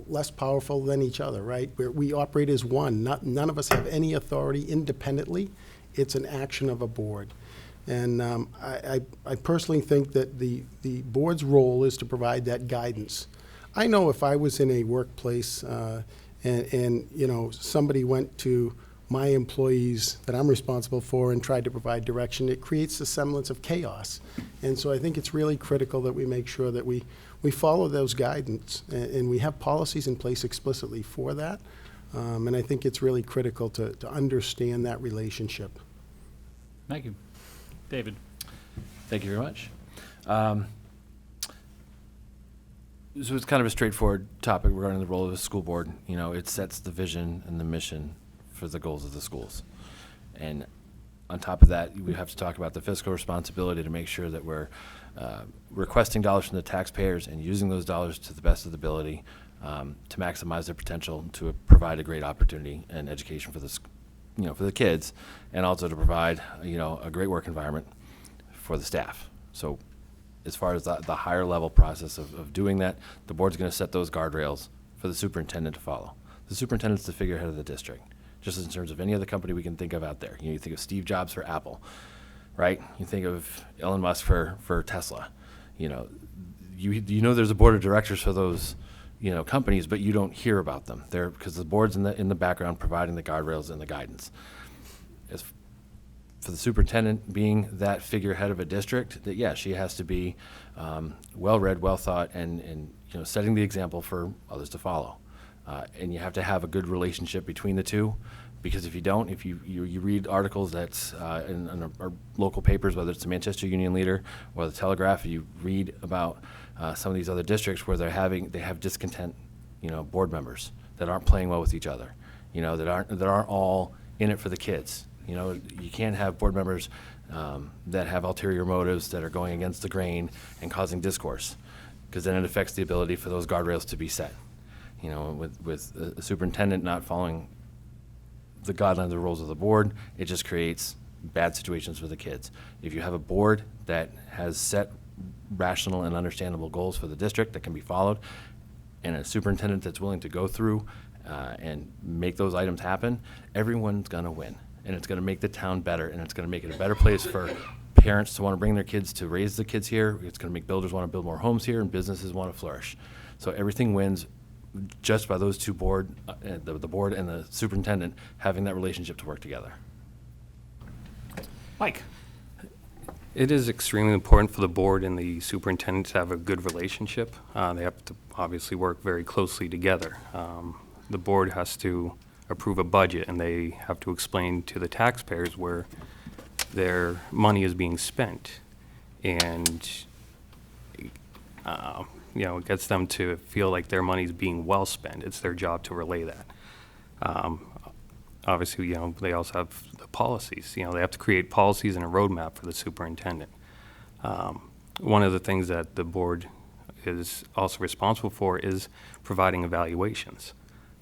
less powerful than each other, right? We operate as one. None of us have any authority independently. It's an action of a board. And I personally think that the board's role is to provide that guidance. I know if I was in a workplace and you know, somebody went to my employees that I'm responsible for and tried to provide direction, it creates a semblance of chaos. And so I think it's really critical that we make sure that we follow those guidance, and we have policies in place explicitly for that. And I think it's really critical to understand that relationship. Thank you. David? Thank you very much. So it's kind of a straightforward topic regarding the role of the school board. You know, it sets the vision and the mission for the goals of the schools. And on top of that, we have to talk about the fiscal responsibility to make sure that we're requesting dollars from the taxpayers and using those dollars to the best of the ability to maximize their potential to provide a great opportunity and education for for the kids, and also to provide a great work environment for the staff. So as far as the higher level process of doing that, the board's going to set those guardrails for the superintendent to follow. The superintendent's the figurehead of the district, just in terms of any other company we can think of out there. You think of Steve Jobs for Apple, right? You think of Elon Musk for Tesla. You know there's a board of directors for those companies, but you don't hear about them. They're because the board's in the background providing the guardrails and the guidance. As for the superintendent being that figurehead of a district, that she has to be well read, well thought, and setting the example for others to follow. And you have to have a good relationship between the two, because if you don't, if you read articles that's in our local papers, whether it's the Manchester Union Leader or the Telegraph, you read about some of these other districts where they have discontent, board members that aren't playing well with each other, that aren't all in it for the kids. You can't have board members that have ulterior motives that are going against the grain and causing discourse, because then it affects the ability for those guardrails to be set. With a superintendent not following the guidelines or rules of the board, it just creates bad situations for the kids. If you have a board that has set rational and understandable goals for the district that can be followed, and a superintendent that's willing to go through and make those items happen, everyone's going to win. And it's going to make the town better, and it's going to make it a better place for parents to want to bring their kids to raise the kids here. It's going to make builders want to build more homes here, and businesses want to flourish. So everything wins just by those two the board and the superintendent having that relationship to work together. Mike? It is extremely important for the board and the superintendent to have a good relationship. They have to obviously work very closely together. The board has to approve a budget, and they have to explain to the taxpayers where their money is being spent. And it gets them to feel like their money is being well spent. It's their job to relay that. Obviously, they also have the policies. They have to create policies and a roadmap for the superintendent. One of the things that the board is also responsible for is providing evaluations.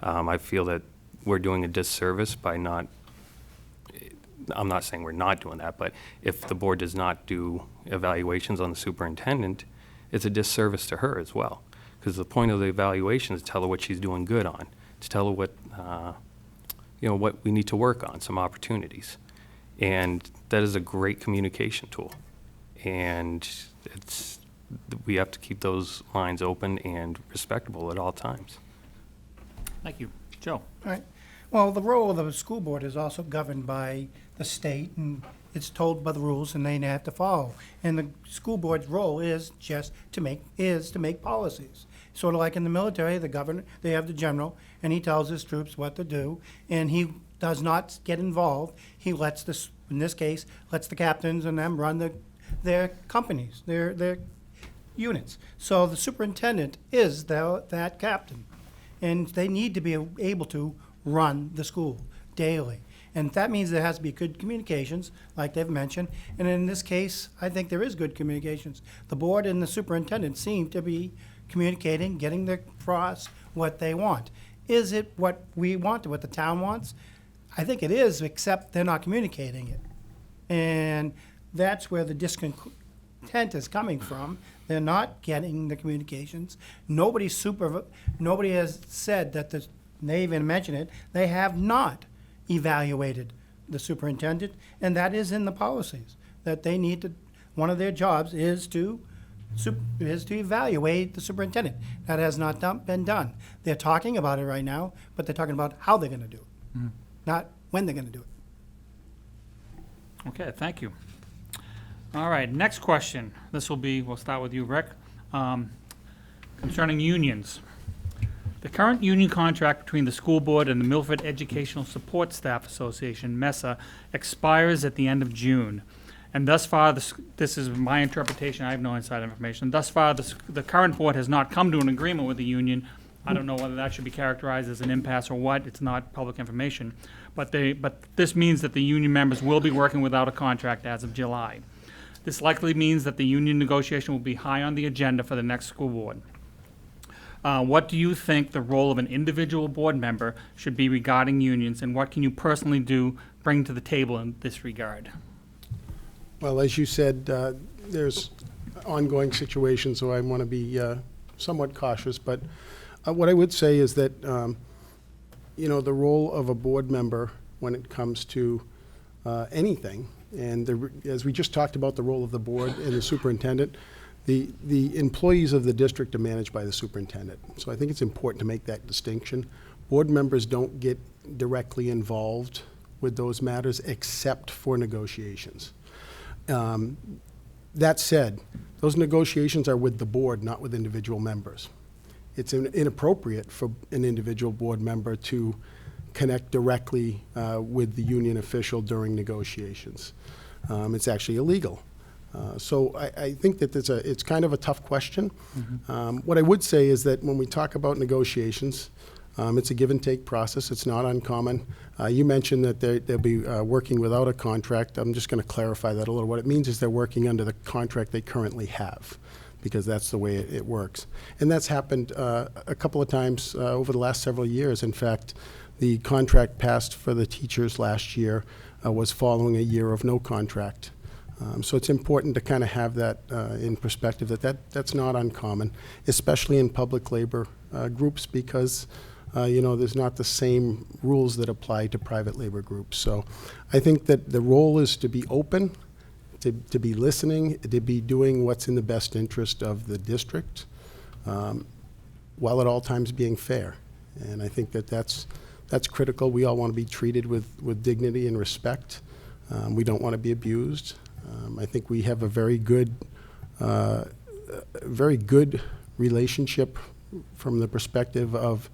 I feel that we're doing a disservice by not, I'm not saying we're not doing that, but if the board does not do evaluations on the superintendent, it's a disservice to her as well. Because the point of the evaluation is to tell her what she's doing good on, to tell her what, what we need to work on, some opportunities. And that is a great communication tool. And we have to keep those lines open and respectable at all times. Thank you. Joe? All right. Well, the role of the school board is also governed by the state, and it's told by the rules, and they have to follow. And the school board's role is just to make policies. Sort of like in the military, the governor, they have the general, and he tells his troops what to do, and he does not get involved. He lets in this case, lets the captains and them run their companies, their units. So the superintendent is that captain, and they need to be able to run the school daily. And that means there has to be good communications, like they've mentioned. And in this case, I think there is good communications. The board and the superintendent seem to be communicating, getting across what they want. Is it what we want, what the town wants? I think it is, except they're not communicating it. And that's where the discontent is coming from. They're not getting the communications. Nobody has said that they even mentioned it. They have not evaluated the superintendent, and that is in the policies, that they need to, one of their jobs is to evaluate the superintendent. That has not been done. They're talking about it right now, but they're talking about how they're going to do it, not when they're going to do it. Okay, thank you. All right, next question. We'll start with you, Rick. Concerning unions. The current union contract between the school board and the Milford Educational Support Staff Association, MESA, expires at the end of June. And thus far, this is my interpretation, I have no inside information. Thus far, the current board has not come to an agreement with the union. I don't know whether that should be characterized as an impasse or what. It's not public information. But this means that the union members will be working without a contract as of July. This likely means that the union negotiation will be high on the agenda for the next school board. What do you think the role of an individual board member should be regarding unions, and what can you personally bring to the table in this regard? Well, as you said, there's ongoing situation, so I want to be somewhat cautious. But what I would say is that, the role of a board member when it comes to anything, and as we just talked about the role of the board and the superintendent, the employees of the district are managed by the superintendent. So I think it's important to make that distinction. Board members don't get directly involved with those matters except for negotiations. That said, those negotiations are with the board, not with individual members. It's inappropriate for an individual board member to connect directly with the union official during negotiations. It's actually illegal. So I think that it's kind of a tough question. What I would say is that when we talk about negotiations, it's a give and take process. It's not uncommon. You mentioned that they'll be working without a contract. I'm just going to clarify that a little. What it means is they're working under the contract they currently have, because that's the way it works. And that's happened a couple of times over the last several years. In fact, the contract passed for the teachers last year was following a year of no contract. So it's important to kind of have that in perspective, that's not uncommon, especially in public labor groups, because there's not the same rules that apply to private labor groups. So I think that the role is to be open, to be listening, to be doing what's in the best interest of the district, while at all times being fair. And I think that's critical. We all want to be treated with dignity and respect. We don't want to be abused. I think we have a very good relationship from the perspective of,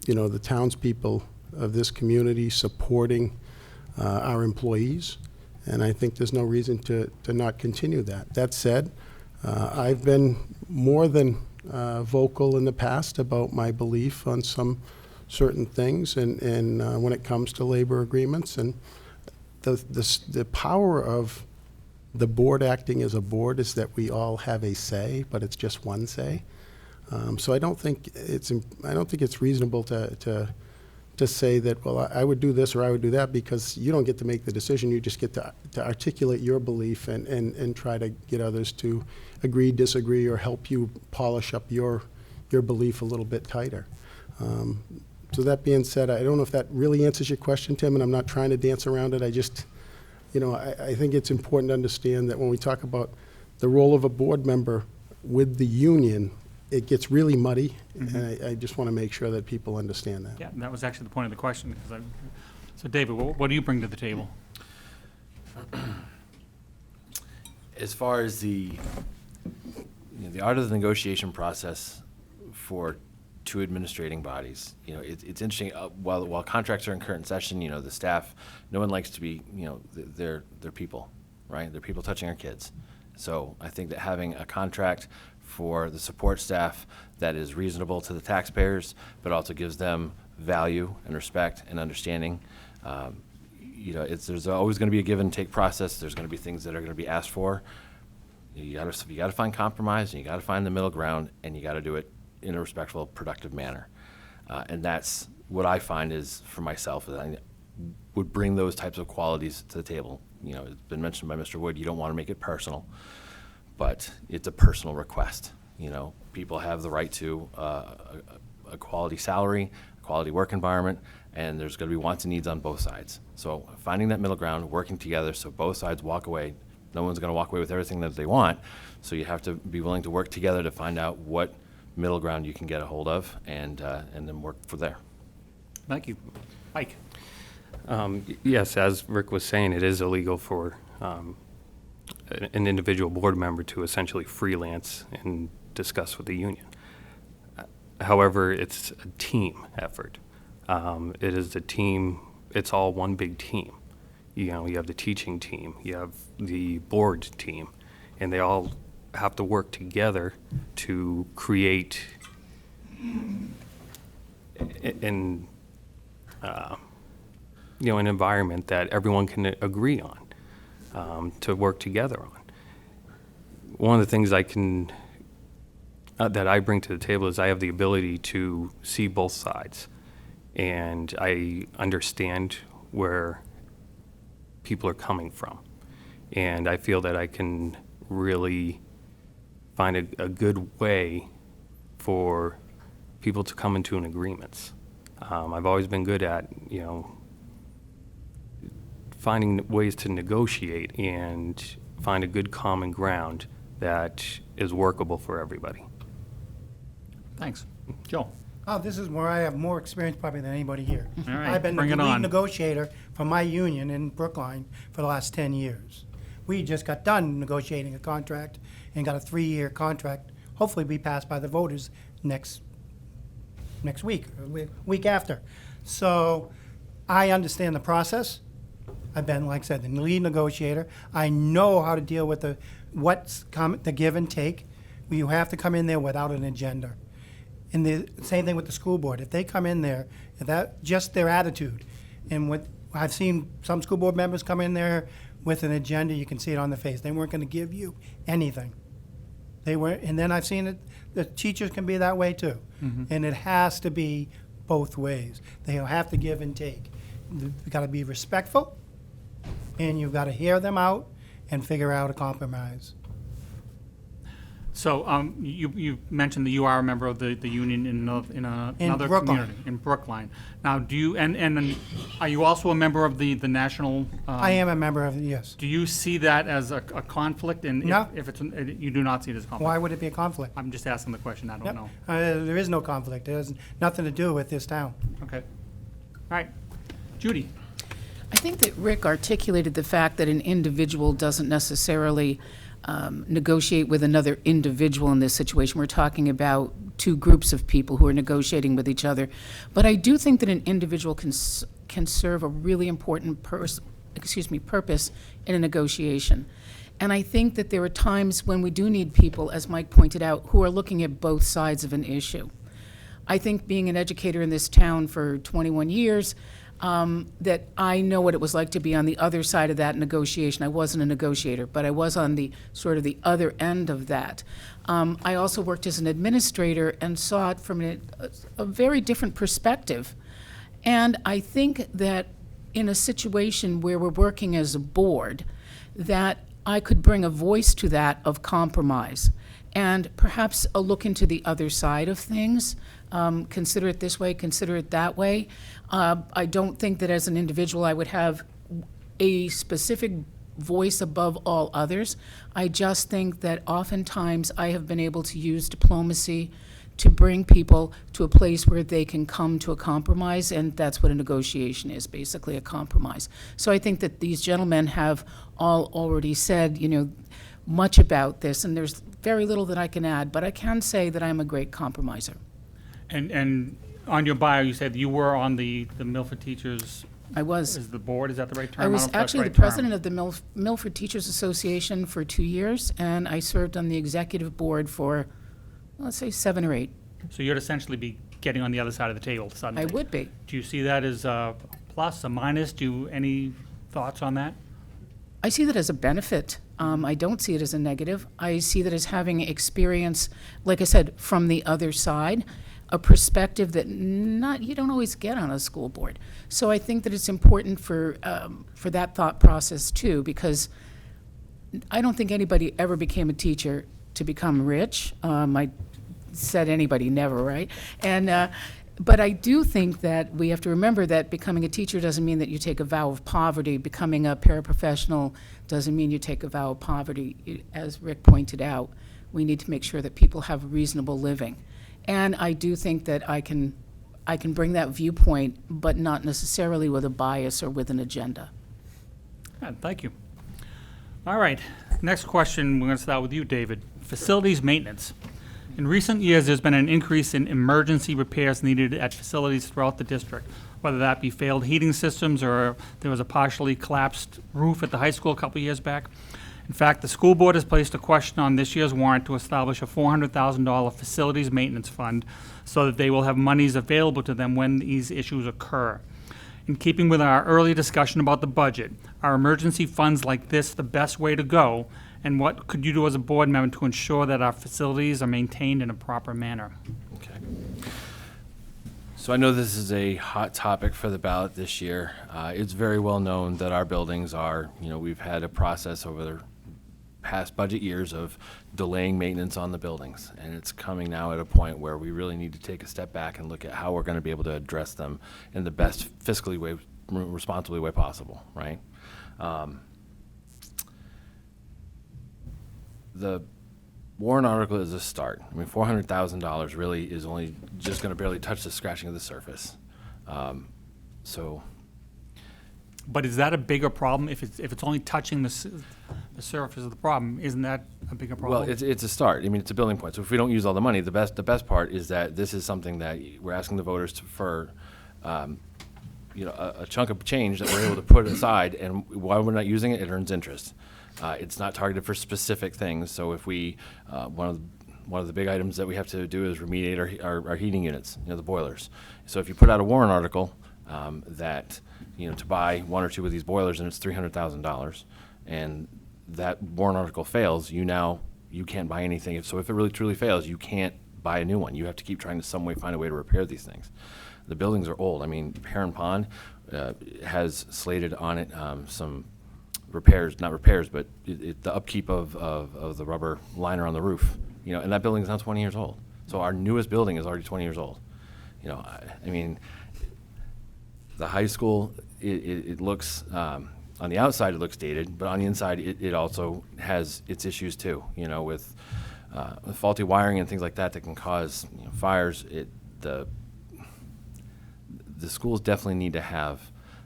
the townspeople of this community supporting our employees, and I think there's no reason to not continue that. That said, I've been more than vocal in the past about my belief on some certain things, and when it comes to labor agreements, and the power of the board acting as a board is that we all have a say, but it's just one say. So I don't think it's reasonable to say that, well, I would do this or I would do that, because you don't get to make the decision. You just get to articulate your belief and try to get others to agree, disagree, or help you polish up your belief a little bit tighter. So that being said, I don't know if that really answers your question, Tim, and I'm not trying to dance around it. I just, I think it's important to understand that when we talk about the role of a board member with the union, it gets really muddy, and I just want to make sure that people understand that. Yeah, and that was actually the point of the question. So David, what do you bring to the table? As far as the art of the negotiation process for two administrating bodies, it's interesting. While contracts are in current session, the staff, no one likes to be, they're people, right? They're people touching our kids. So I think that having a contract for the support staff that is reasonable to the taxpayers, but also gives them value and respect and understanding. There's always going to be a give and take process. There's going to be things that are going to be asked for. You got to find compromise, and you got to find the middle ground, and you got to do it in a respectful, productive manner. And that's what I find is, for myself, that I would bring those types of qualities to the table. It's been mentioned by Mr. Wood, you don't want to make it personal, but it's a personal request. People have the right to a quality salary, a quality work environment, and there's going to be wants and needs on both sides. So finding that middle ground, working together so both sides walk away. No one's going to walk away with everything that they want, so you have to be willing to work together to find out what middle ground you can get a hold of, and then work from there. Thank you. Mike? Yes, as Rick was saying, it is illegal for an individual board member to essentially freelance and discuss with the union. However, it's a team effort. It is a team, it's all one big team. You have the teaching team, you have the board team, and they all have to work together to create an environment that everyone can agree on, to work together on. One of the things that I bring to the table is I have the ability to see both sides, and I understand where people are coming from, and I feel that I can really find a good way for people to come into an agreement. I've always been good at, finding ways to negotiate and find a good common ground that is workable for everybody. Thanks. Joe? Oh, this is where I have more experience probably than anybody here. All right, I've been the bring it lead on. negotiator for my union in Brookline for the last 10 years. We just got done negotiating a contract and got a 3-year contract, hopefully be passed by the voters next week, or week after. So I understand the process. I've been, like I said, the lead negotiator. I know how to deal with the give and take. You have to come in there without an agenda. And the same thing with the school board. If they come in there, just their attitude, and what I've seen some school board members come in there with an agenda, you can see it on their face. They weren't going to give you anything. They weren't, and then I've seen it. The teachers can be that way too, and it has to be both ways. They have to give and take. You've got to be respectful, and you've got to hear them out and figure out a compromise. So you mentioned that you are a member of the union in another Brookline. community, in Brookline. Now, do you, and are you also a member of the national? I am a member of, yes. Do you see that as a conflict? And No. if it's, you do not see it as a conflict? Why would it be a conflict? I'm just asking the question, I don't Yep. know. There is no conflict. It has nothing to do with this town. Okay. All right. Judy? I think that Rick articulated the fact that an individual doesn't necessarily negotiate with another individual in this situation. We're talking about two groups of people who are negotiating with each other. But I do think that an individual can serve a really important purpose in a negotiation. And I think that there are times when we do need people, as Mike pointed out, who are looking at both sides of an issue. I think being an educator in this town for 21 years, that I know what it was like to be on the other side of that negotiation. I wasn't a negotiator, but I was on the sort of the other end of that. I also worked as an administrator and saw it from a very different perspective. And I think that in a situation where we're working as a board, that I could bring a voice to that of compromise and perhaps a look into the other side of things. Consider it this way, consider it that way. I don't think that as an individual I would have a specific voice above all others. I just think that oftentimes I have been able to use diplomacy to bring people to a place where they can come to a compromise, and that's what a negotiation is, basically a compromise. So I think that these gentlemen have all already said, much about this, and there's very little that I can add, but I can say that I'm a great compromiser. And on your bio, you said you were on the Milford Teachers, I was. is the board, is that the right term? I don't was know if that's actually the right term. president of the Milford Teachers Association for 2 years, and I served on the executive board for, let's say, 7 or 8. So you'd essentially be getting on the other side of the table suddenly. I would be. Do you see that as a plus, a minus? Any thoughts on that? I see that as a benefit. I don't see it as a negative. I see that as having experience, like I said, from the other side, a perspective that you don't always get on a school board. So I think that it's important for that thought process too, because I don't think anybody ever became a teacher to become rich. I said anybody, never, right? And but I do think that we have to remember that becoming a teacher doesn't mean that you take a vow of poverty. Becoming a paraprofessional doesn't mean you take a vow of poverty. As Rick pointed out, we need to make sure that people have a reasonable living. And I do think that I can bring that viewpoint, but not necessarily with a bias or with an agenda. Thank you. All right, next question, we're going to start with you, David. Facilities maintenance. In recent years, there's been an increase in emergency repairs needed at facilities throughout the district, whether that be failed heating systems or there was a partially collapsed roof at the high school a couple years back. In fact, the school board has placed a question on this year's warrant to establish a $400,000 facilities maintenance fund so that they will have monies available to them when these issues occur. In keeping with our earlier discussion about the budget, are emergency funds like this the best way to go? And what could you do as a board member to ensure that our facilities are maintained in a proper manner? Okay. So I know this is a hot topic for the ballot this year. It's very well known that our buildings are, we've had a process over past budget years of delaying maintenance on the buildings. And it's coming now at a point where we really need to take a step back and look at how we're going to be able to address them in the best fiscally way, responsibly way possible, right? The warrant article is a start. I mean, $400,000 really is only just going to barely touch the scratching of the surface. So, But is that a bigger problem if it's only touching the surface of the problem? Isn't that a bigger problem? well, it's a start. I mean, it's a building point. So if we don't use all the money, the best part is that this is something that we're asking the voters for, a chunk of change that we're able to put aside, and while we're not using it, it earns interest. It's not targeted for specific things. So if we, one of the big items that we have to do is remediate our heating units, the boilers. So if you put out a warrant article that, to buy one or two of these boilers and it's $300,000, and that warrant article fails, you can't buy anything. So if it really truly fails, you can't buy a new one. You have to keep trying to some way find a way to repair these things. The buildings are old. I mean, Heron Pond has slated on it some repairs, not repairs, but the upkeep of the rubber liner on the roof. And that building is now 20 years old. So our newest building is already 20 years old. I mean, the high school, it looks, on the outside it looks dated, but on the inside it also has its issues too, with faulty wiring and things like that can cause fires. The schools definitely need to have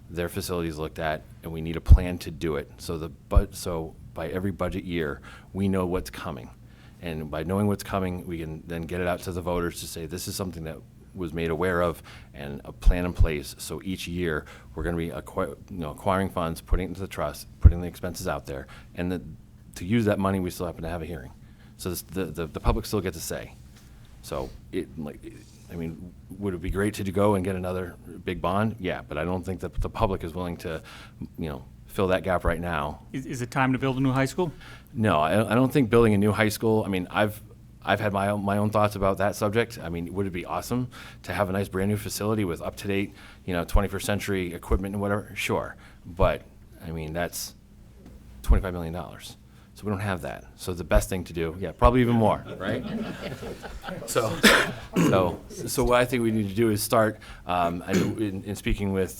their facilities looked at, and we need a plan to do it. So by every budget year, we know what's coming. And by knowing what's coming, we can then get it out to the voters to say, this is something that was made aware of and a plan in place. So each year, we're going to be acquiring funds, putting it into the trust, putting the expenses out there. And to use that money, we still happen to have a hearing. So the public still gets a say. So would it be great to go and get another big bond? Yeah, but I don't think that the public is willing to, fill that gap right now. Is it time to build a new high school? No, I don't think building a new high school. I mean, I've had my own thoughts about that subject. I mean, would it be awesome to have a nice brand new facility with up to date, 21st century equipment and whatever? Sure, but I mean that's $25 million. So we don't have that. So the best thing to do, probably even more, right? So what I think we need to do is start. In speaking with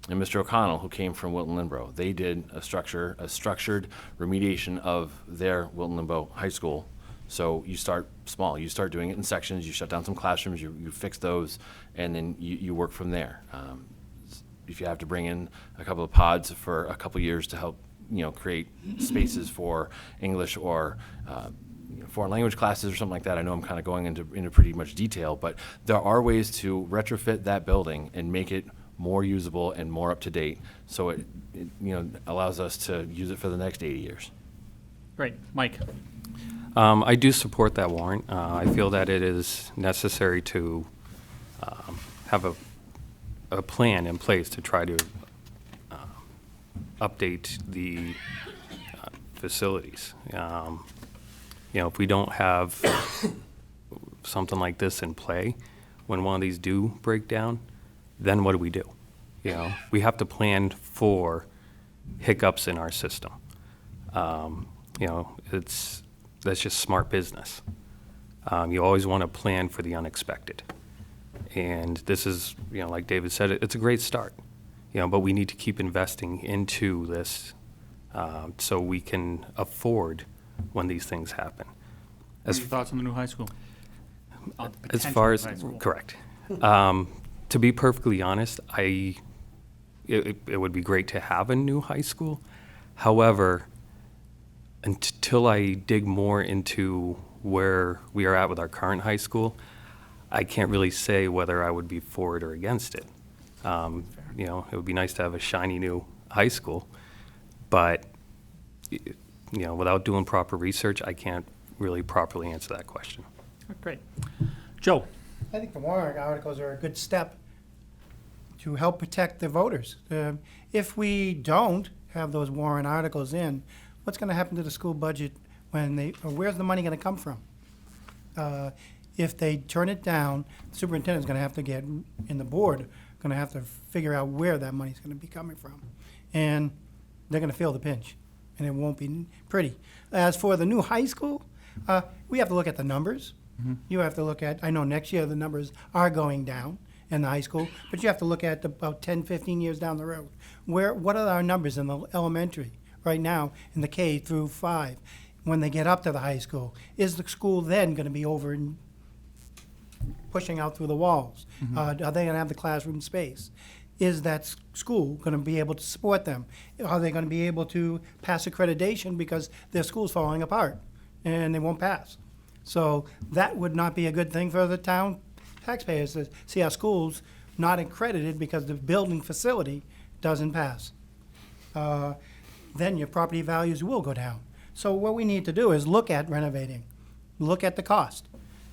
Mr. O'Connell, who came from Wilton Linborough, they did a structured remediation of their Wilton Linborough High School. So you start small. You start doing it in sections. You shut down some classrooms. You fix those, and then you work from there. If you have to bring in a couple of pods for a couple years to help create spaces for English or foreign language classes or something like that. I know I'm kind of going into pretty much detail, but there are ways to retrofit that building and make it more usable and more up to date, so it allows us to use it for the next 80 years. Great. Mike? I do support that warrant. I feel that it is necessary to have a plan in place to try to update the facilities. If we don't have something like this in play, when one of these do break down, then what do we do? We have to plan for hiccups in our system. That's just smart business. You always want to plan for the unexpected. And this is, like David said, it's a great start. But we need to keep investing into this so we can afford when these things happen. Any thoughts on the new high school? As far as, High school. correct. To be perfectly honest, it would be great to have a new high school. However, until I dig more into where we are at with our current high school, I can't really say whether I would be for it or against it. It would be nice to have a shiny new high school, but without doing proper research, I can't really properly answer that question. Great. Joe? I think the warrant articles are a good step to help protect the voters. If we don't have those warrant articles in, what's going to happen to the school budget where's the money going to come from? If they turn it down, the superintendent's going to have to get, and the board going to have to figure out where that money's going to be coming from. And they're going to feel the pinch. and it won't be pretty. As for the new high school, we have to look at the numbers. You have to look at, I know next year the numbers are going down in the high school, but you have to look at about 10, 15 years down the road. What are our numbers in the elementary right now in the K through 5? When they get up to the high school, is the school then going to be over and pushing out through the walls? Are they going to have the classroom space? Is that school going to be able to support them? Are they going to be able to pass accreditation because their school's falling apart and they won't pass? So that would not be a good thing for the town taxpayers to see our schools not accredited because the building facility doesn't pass. Then your property values will go down. So what we need to do is look at renovating, look at the cost,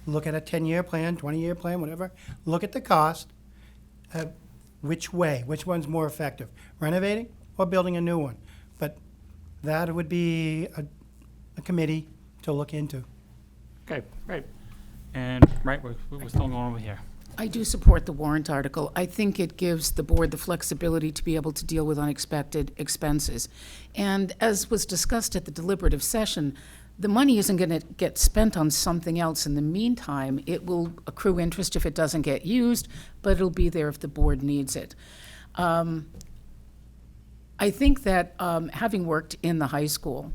look at a 10-year plan, 20-year plan, whatever. Look at the cost, which one's more effective, renovating or building a new one? But that would be a committee to look into. Okay, great. And, right, we're still going over here. I do support the warrant article. I think it gives the board the flexibility to be able to deal with unexpected expenses. And as was discussed at the deliberative session, the money isn't going to get spent on something else in the meantime. It will accrue interest if it doesn't get used, but it'll be there if the board needs it. I think that having worked in the high school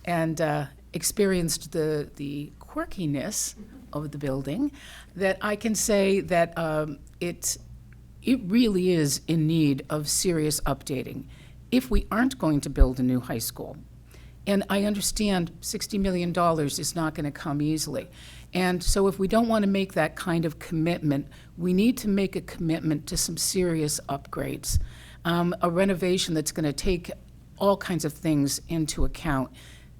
and experienced the quirkiness of the building, that I can say that it really is in need of serious updating. If we aren't going to build a new high school, and I understand $60 million is not going to come easily, and so if we don't want to make that kind of commitment, we need to make a commitment to some serious upgrades, a renovation that's going to take all kinds of things into account,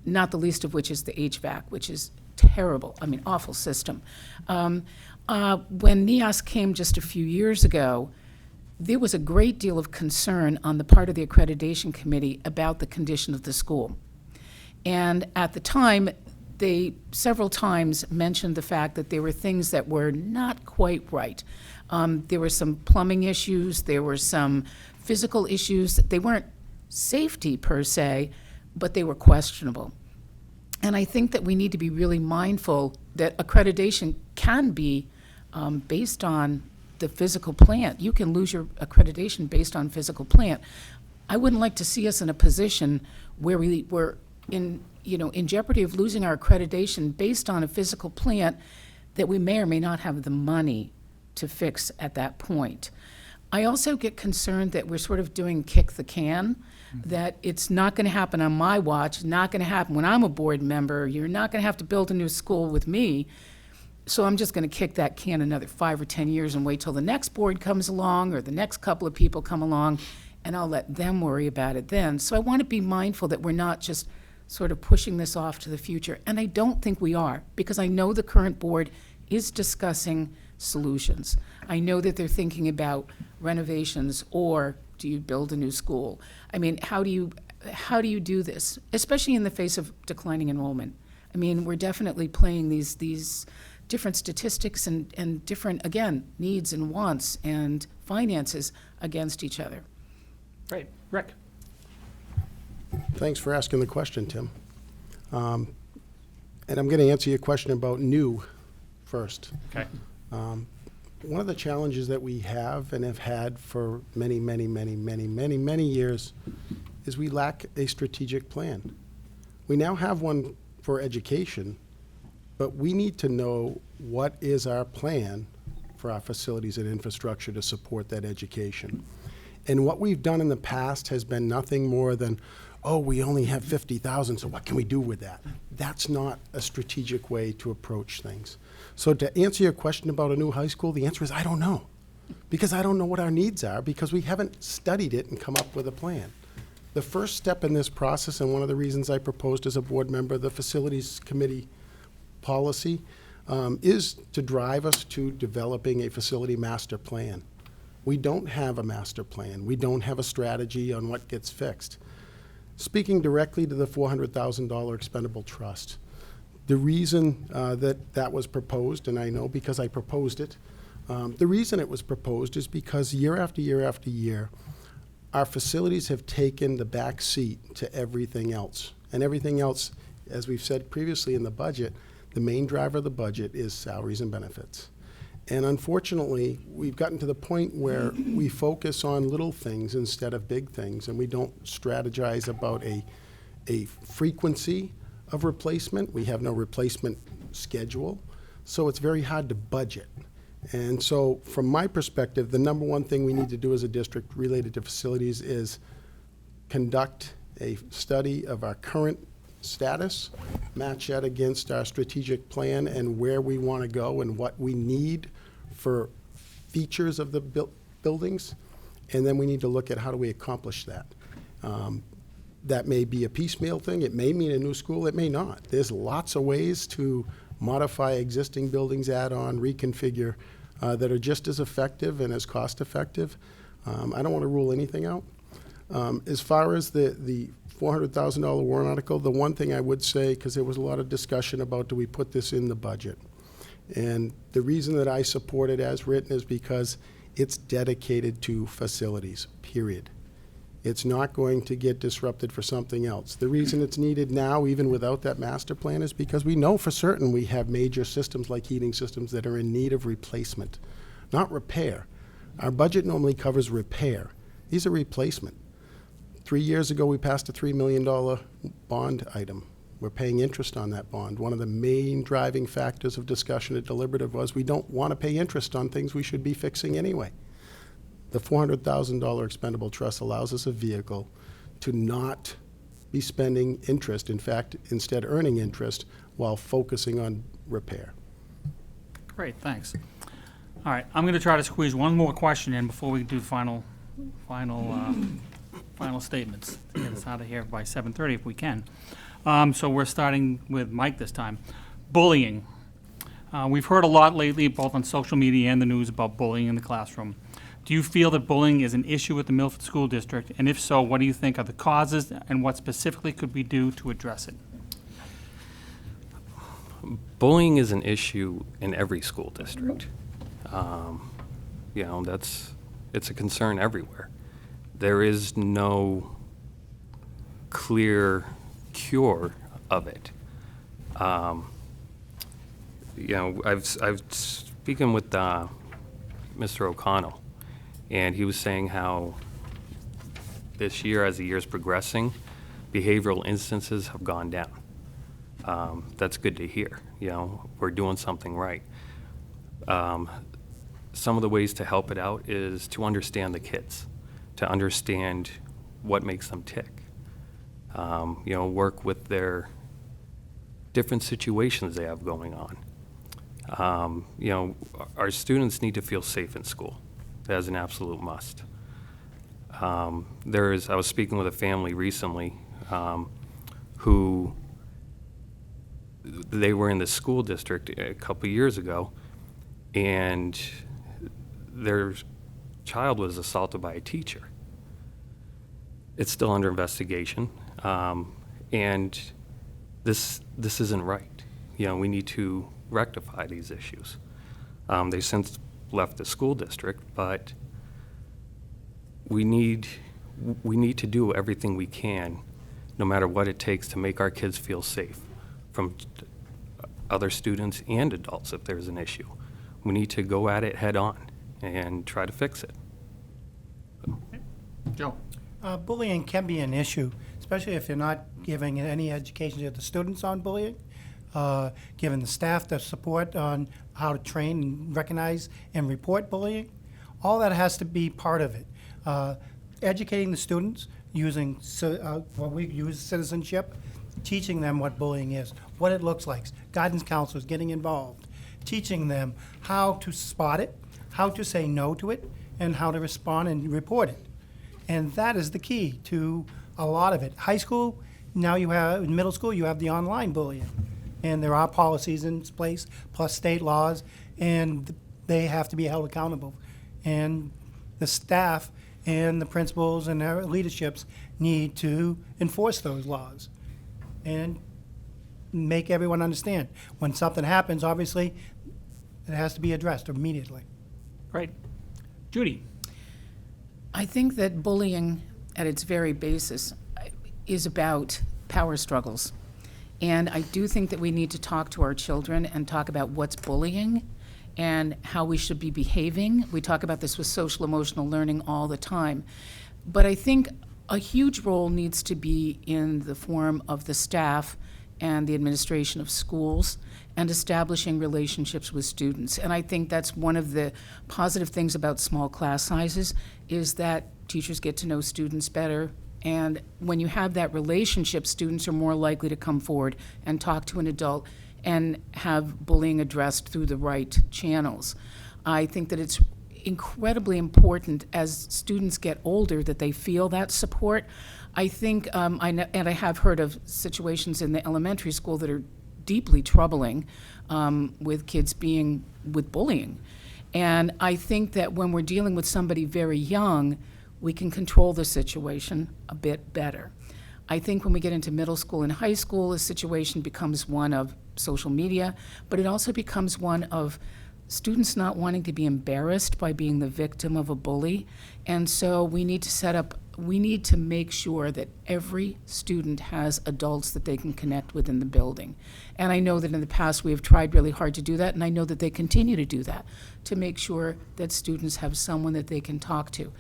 not the least of which is the HVAC, which is terrible, awful system. When NEAS came just a few years ago, there was a great deal of concern on the part of the accreditation committee about the condition of the school. And at the time, they several times mentioned the fact that there were things that were not quite right. There were some plumbing issues, there were some physical issues. They weren't safety per se, but they were questionable. And I think that we need to be really mindful that accreditation can be based on the physical plant. You can lose your accreditation based on physical plant. I wouldn't like to see us in a position where we were in jeopardy of losing our accreditation based on a physical plant that we may or may not have the money to fix at that point. I also get concerned that we're sort of doing kick the can, that it's not going to happen on my watch, not going to happen when I'm a board member, you're not going to have to build a new school with me, so I'm just going to kick that can another 5 or 10 years and wait till the next board comes along or the next couple of people come along, and I'll let them worry about it then. So I want to be mindful that we're not just sort of pushing this off to the future, and I don't think we are, because I know the current board is discussing solutions. I know that they're thinking about renovations, or do you build a new school? I mean, how do you do this, especially in the face of declining enrollment? I mean, we're definitely playing these different statistics and different, again, needs and wants and finances against each other. Great. Rick? Thanks for asking the question, Tim. And I'm going to answer your question about new first. Okay. One of the challenges that we have and have had for many, many, many, many, many, many years is we lack a strategic plan. We now have one for education, but we need to know what is our plan for our facilities and infrastructure to support that education. And what we've done in the past has been nothing more than, oh, we only have 50,000, so what can we do with that? That's not a strategic way to approach things. So to answer your question about a new high school, the answer is I don't know. Because I don't know what our needs are, because we haven't studied it and come up with a plan. The first step in this process, and one of the reasons I proposed as a board member the facilities committee policy, is to drive us to developing a facility master plan. We don't have a master plan. We don't have a strategy on what gets fixed. Speaking directly to the $400,000 expendable trust, the reason that was proposed, and I know because I proposed it, the reason it was proposed is because year after year after year, our facilities have taken the back seat to everything else And everything else, as we've said previously in the budget, the main driver of the budget is salaries and benefits. And unfortunately, we've gotten to the point where we focus on little things instead of big things, and we don't strategize about a frequency of replacement. We have no replacement schedule, so it's very hard to budget. And so, from my perspective, the number one thing we need to do as a district related to facilities is conduct a study of our current status, match that against our strategic plan and where we want to go and what we need for features of the buildings, and then we need to look at how do we accomplish that. That may be a piecemeal thing, it may mean a new school, it may not. There's lots of ways to modify existing buildings, add on, reconfigure, that are just as effective and as cost-effective. I don't want to rule anything out. As far as the $400,000 warrant article, the one thing I would say, because there was a lot of discussion about do we put this in the budget? And the reason that I support it as written is because it's dedicated to facilities, period. It's not going to get disrupted for something else. The reason it's needed now, even without that master plan, is because we know for certain we have major systems like heating systems that are in need of replacement, not repair. Our budget normally covers repair. These are replacement. 3 years ago, we passed a $3 million bond item. We're paying interest on that bond. One of the main driving factors of discussion at deliberative was we don't want to pay interest on things we should be fixing anyway. The $400,000 expendable trust allows us a vehicle to not be spending interest, in fact, instead earning interest while focusing on repair. Great, thanks. All right, I'm going to try to squeeze one more question in before we do final statements to get us out of here by 7:30 if we can. So we're starting with Mike this time. Bullying. We've heard a lot lately, both on social media and the news, about bullying in the classroom. Do you feel that bullying is an issue with the Milford School District? And if so, what do you think are the causes and what specifically could we do to address it? Bullying is an issue in every school district. It's a concern everywhere. There is no clear cure of it. I've speaking with Mr. O'Connell, and he was saying how this year, as the year's progressing, behavioral instances have gone down. That's good to hear. We're doing something right. Some of the ways to help it out is to understand the kids, to understand what makes them tick. Work with their different situations they have going on. Our students need to feel safe in school. That is an absolute must. I was speaking with a family recently who they were in the school district a couple years ago, and their child was assaulted by a teacher. It's still under investigation, and this isn't right. We need to rectify these issues. They've since left the school district, but we need to do everything we can, no matter what it takes, to make our kids feel safe from other students and adults if there's an issue. We need to go at it head on and try to fix it. Joe? Bullying can be an issue, especially if you're not giving any education to the students on bullying, giving the staff the support on how to train and recognize and report bullying. All that has to be part of it. Educating the students using what we use citizenship, teaching them what bullying is, what it looks like, guidance counselors getting involved, teaching them how to spot it, how to say no to it, and how to respond and report it. And that is the key to a lot of it. High school, now you have, in middle school, you have the online bullying. And there are policies in place, plus state laws, and they have to be held accountable. And the staff and the principals and their leaderships need to enforce those laws and make everyone understand. When something happens, obviously, it has to be addressed immediately. Great. Judy? I think that bullying at its very basis is about power struggles. And I do think that we need to talk to our children and talk about what's bullying and how we should be behaving. We talk about this with social emotional learning all the time. But I think a huge role needs to be in the form of the staff and the administration of schools and establishing relationships with students. And I think that's one of the positive things about small class sizes is that teachers get to know students better. And when you have that relationship, students are more likely to come forward and talk to an adult and have bullying addressed through the right channels. I think that it's incredibly important as students get older that they feel that support. I think, and I have heard of situations in the elementary school that are deeply troubling with kids being with bullying. And I think that when we're dealing with somebody very young, we can control the situation a bit better. I think when we get into middle school and high school, the situation becomes one of social media, but it also becomes one of students not wanting to be embarrassed by being the victim of a bully. And so we need to make sure that every student has adults that they can connect with in the building. And I know that in the past we have tried really hard to do that, and I know that they continue to do that, to make sure that students have someone that they can talk to.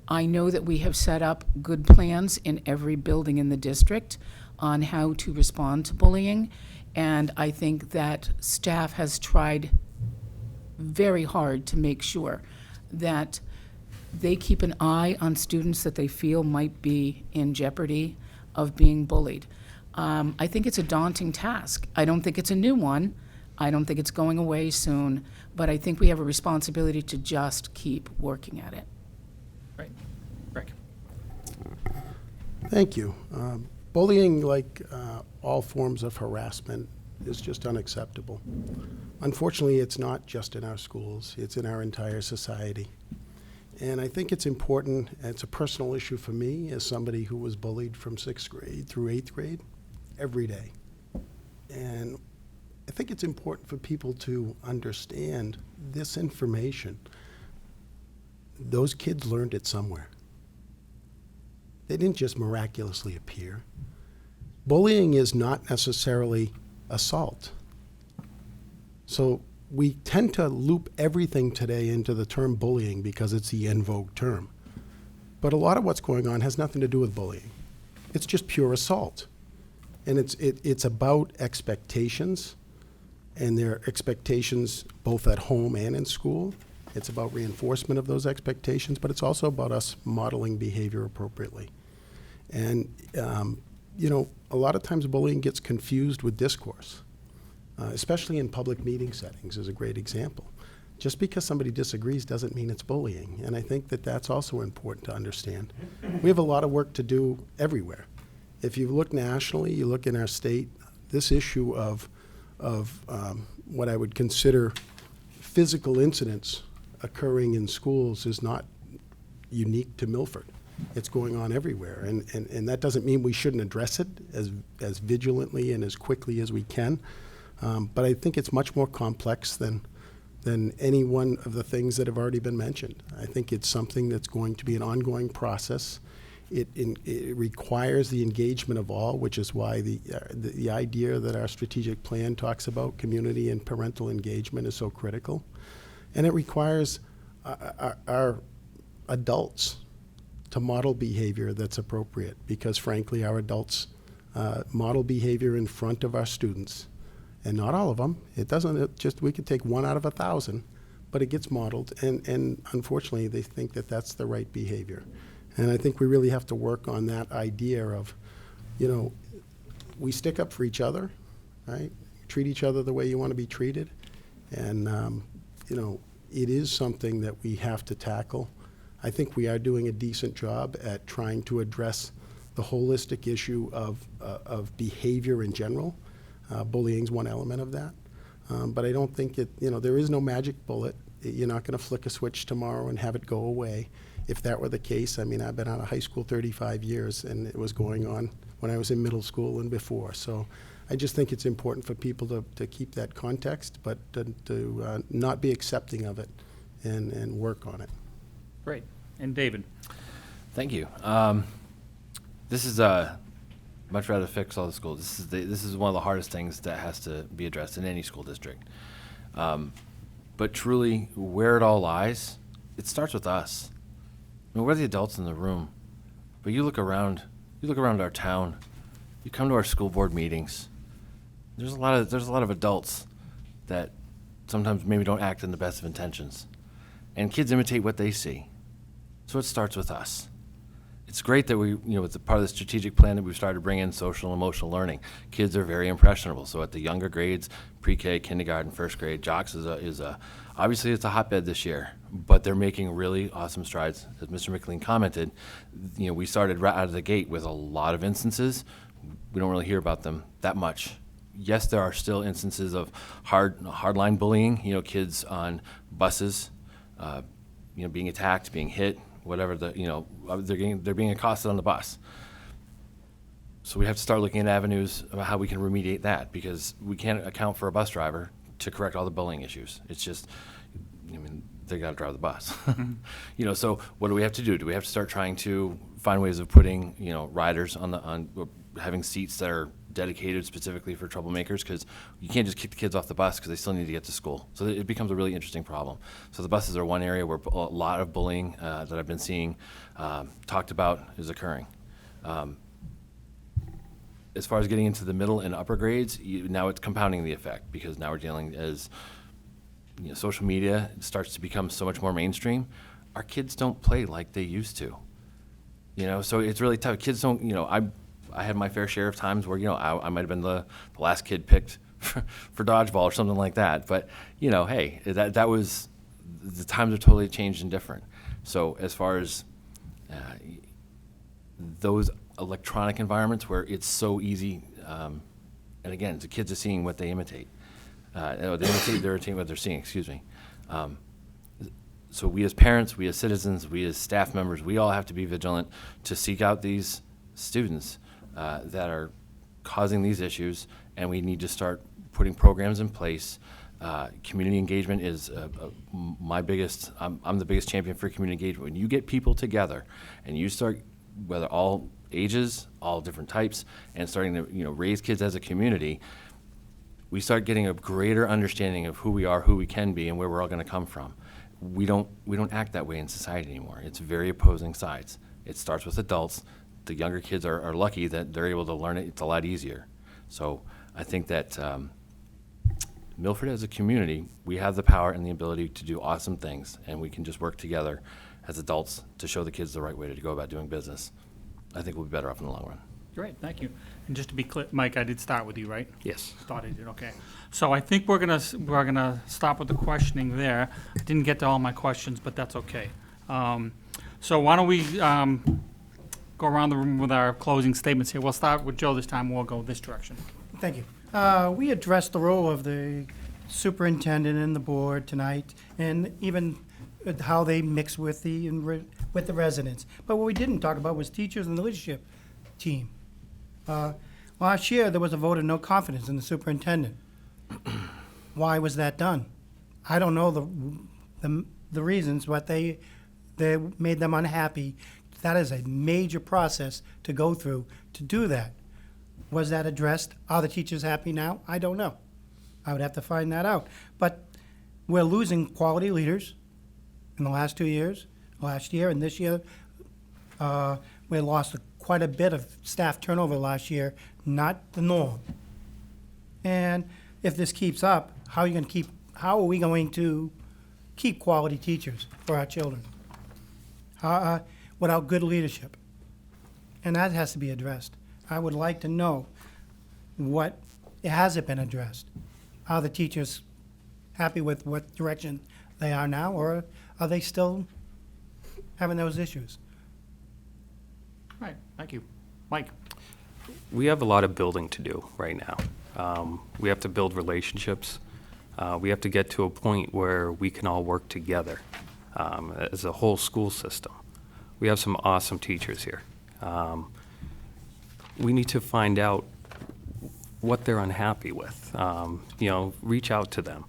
I know that we have set up good plans in every building in the district on how to respond to bullying, and I think that staff has tried very hard to make sure that they keep an eye on students that they feel might be in jeopardy of being bullied. I think it's a daunting task. I don't think it's a new one. I don't think it's going away soon, but I think we have a responsibility to just keep working at it. Right. Rick? Thank you. Bullying, like all forms of harassment, is just unacceptable. Unfortunately, it's not just in our schools, it's in our entire society. And I think it's important, and it's a personal issue for me as somebody who was bullied from 6th grade through 8th grade every day. And I think it's important for people to understand this information. Those kids learned it somewhere. They didn't just miraculously appear. Bullying is not necessarily assault. So we tend to loop everything today into the term bullying because it's the en vogue term. But a lot of what's going on has nothing to do with bullying. It's just pure assault. And it's about expectations, and their expectations both at home and in school. It's about reinforcement of those expectations, but it's also about us modeling behavior appropriately. And, you know, a lot of times bullying gets confused with discourse, especially in public meeting settings is a great example. Just because somebody disagrees doesn't mean it's bullying, and I think that that's also important to understand. We have a lot of work to do everywhere. If you look nationally, you look in our state, this issue of what I would consider physical incidents occurring in schools is not unique to Milford. It's going on everywhere, and that doesn't mean we shouldn't address it as vigilantly and as quickly as we can. But I think it's much more complex than any one of the things that have already been mentioned. I think it's something that's going to be an ongoing process. It requires the engagement of all, which is why the idea that our strategic plan talks about community and parental engagement is so critical. And it requires our adults to model behavior that's appropriate, because frankly, our adults model behavior in front of our students. And not all of them. We could take 1 out of 1,000, but it gets modeled, and unfortunately, they think that that's the right behavior. And I think we really have to work on that idea of, you know, we stick up for each other, right? Treat each other the way you want to be treated. And, you know, it is something that we have to tackle. I think we are doing a decent job at trying to address the holistic issue of behavior in general. Bullying is one element of that. But I don't think there is no magic bullet. You're not going to flick a switch tomorrow and have it go away. If that were the case, I mean, I've been out of high school 35 years, and it was going on when I was in middle school and before. So I just think it's important for people to keep that context, but to not be accepting of it and work on it. Great. And David? Thank you. This is Much rather fix all the schools. This is one of the hardest things that has to be addressed in any school district. But truly, where it all lies, it starts with us. I mean, we're the adults in the room, but you look around our town, you come to our school board meetings. There's a lot of adults that sometimes maybe don't act in the best of intentions, and kids imitate what they see. So it starts with us. It's great that it's a part of the strategic plan that we've started to bring in social and emotional learning. Kids are very impressionable. So at the younger grades, pre-K, kindergarten, first grade, JOCS obviously it's a hotbed this year, but they're making really awesome strides. As Mr. McLean commented, we started right out of the gate with a lot of instances. We don't really hear about them that much. Yes, there are still instances of hardline bullying. Kids on buses, being attacked, being hit, whatever they're being accosted on the bus. So we have to start looking at avenues about how we can remediate that, because we can't account for a bus driver to correct all the bullying issues. It's just, they got to drive the bus. So what do we have to do? Do we have to start trying to find ways of putting, riders on having seats that are dedicated specifically for troublemakers? Because you can't just kick the kids off the bus because they still need to get to school. So it becomes a really interesting problem. So the buses are one area where a lot of bullying that I've been seeing talked about is occurring. As far as getting into the middle and upper grades, now it's compounding the effect, because now we're dealing as social media starts to become so much more mainstream. Our kids don't play like they used to. So it's really tough. Kids don't. I had my fair share of times where I might have been the last kid picked for dodgeball or something like that. But hey, that was, the times are totally changed and different. So as far as those electronic environments where it's so easy, and again, the kids are seeing what they imitate. They're imitating what they're seeing. Excuse me. So we as parents, we as citizens, we as staff members, we all have to be vigilant to seek out these students that are causing these issues, and we need to start putting programs in place. Community engagement is my biggest. I'm the biggest champion for community engagement. When you get people together and you start, whether all ages, all different types, and starting to raise kids as a community, we start getting a greater understanding of who we are, who we can be, and where we're all going to come from. We don't act that way in society anymore. It's very opposing sides. It starts with adults. The younger kids are lucky that they're able to learn it. It's a lot easier. So I think that Milford as a community, we have the power and the ability to do awesome things, and we can just work together as adults to show the kids the right way to go about doing business. I think we'll be better off in the long run. Great, thank you. And just to be clear, Mike, I did start with you, right? Yes. Thought I did, okay. So I think we're gonna stop with the questioning there. I didn't get to all my questions, but that's okay. So why don't we go around the room with our closing statements here. We'll start with Joe this time. We'll go this direction. Thank you. We addressed the role of the superintendent and the board tonight, and even how they mix with the residents. But what we didn't talk about was teachers and the leadership team. Last year, there was a vote of no confidence in the superintendent. Why was that done? I don't know the reasons, but they made them unhappy. That is a major process to go through to do that. Was that addressed? Are the teachers happy now? I don't know. I would have to find that out. But we're losing quality leaders in the last 2 years, last year and this year. We lost quite a bit of staff turnover last year, not the norm. And if this keeps up, how are we going to keep quality teachers for our children without good leadership? And that has to be addressed. I would like to know has it been addressed? Are the teachers happy with what direction they are now, or are they still having those issues? All right, thank you. Mike? We have a lot of building to do right now. We have to build relationships. We have to get to a point where we can all work together as a whole school system. We have some awesome teachers here. We need to find out what they're unhappy with. Reach out to them.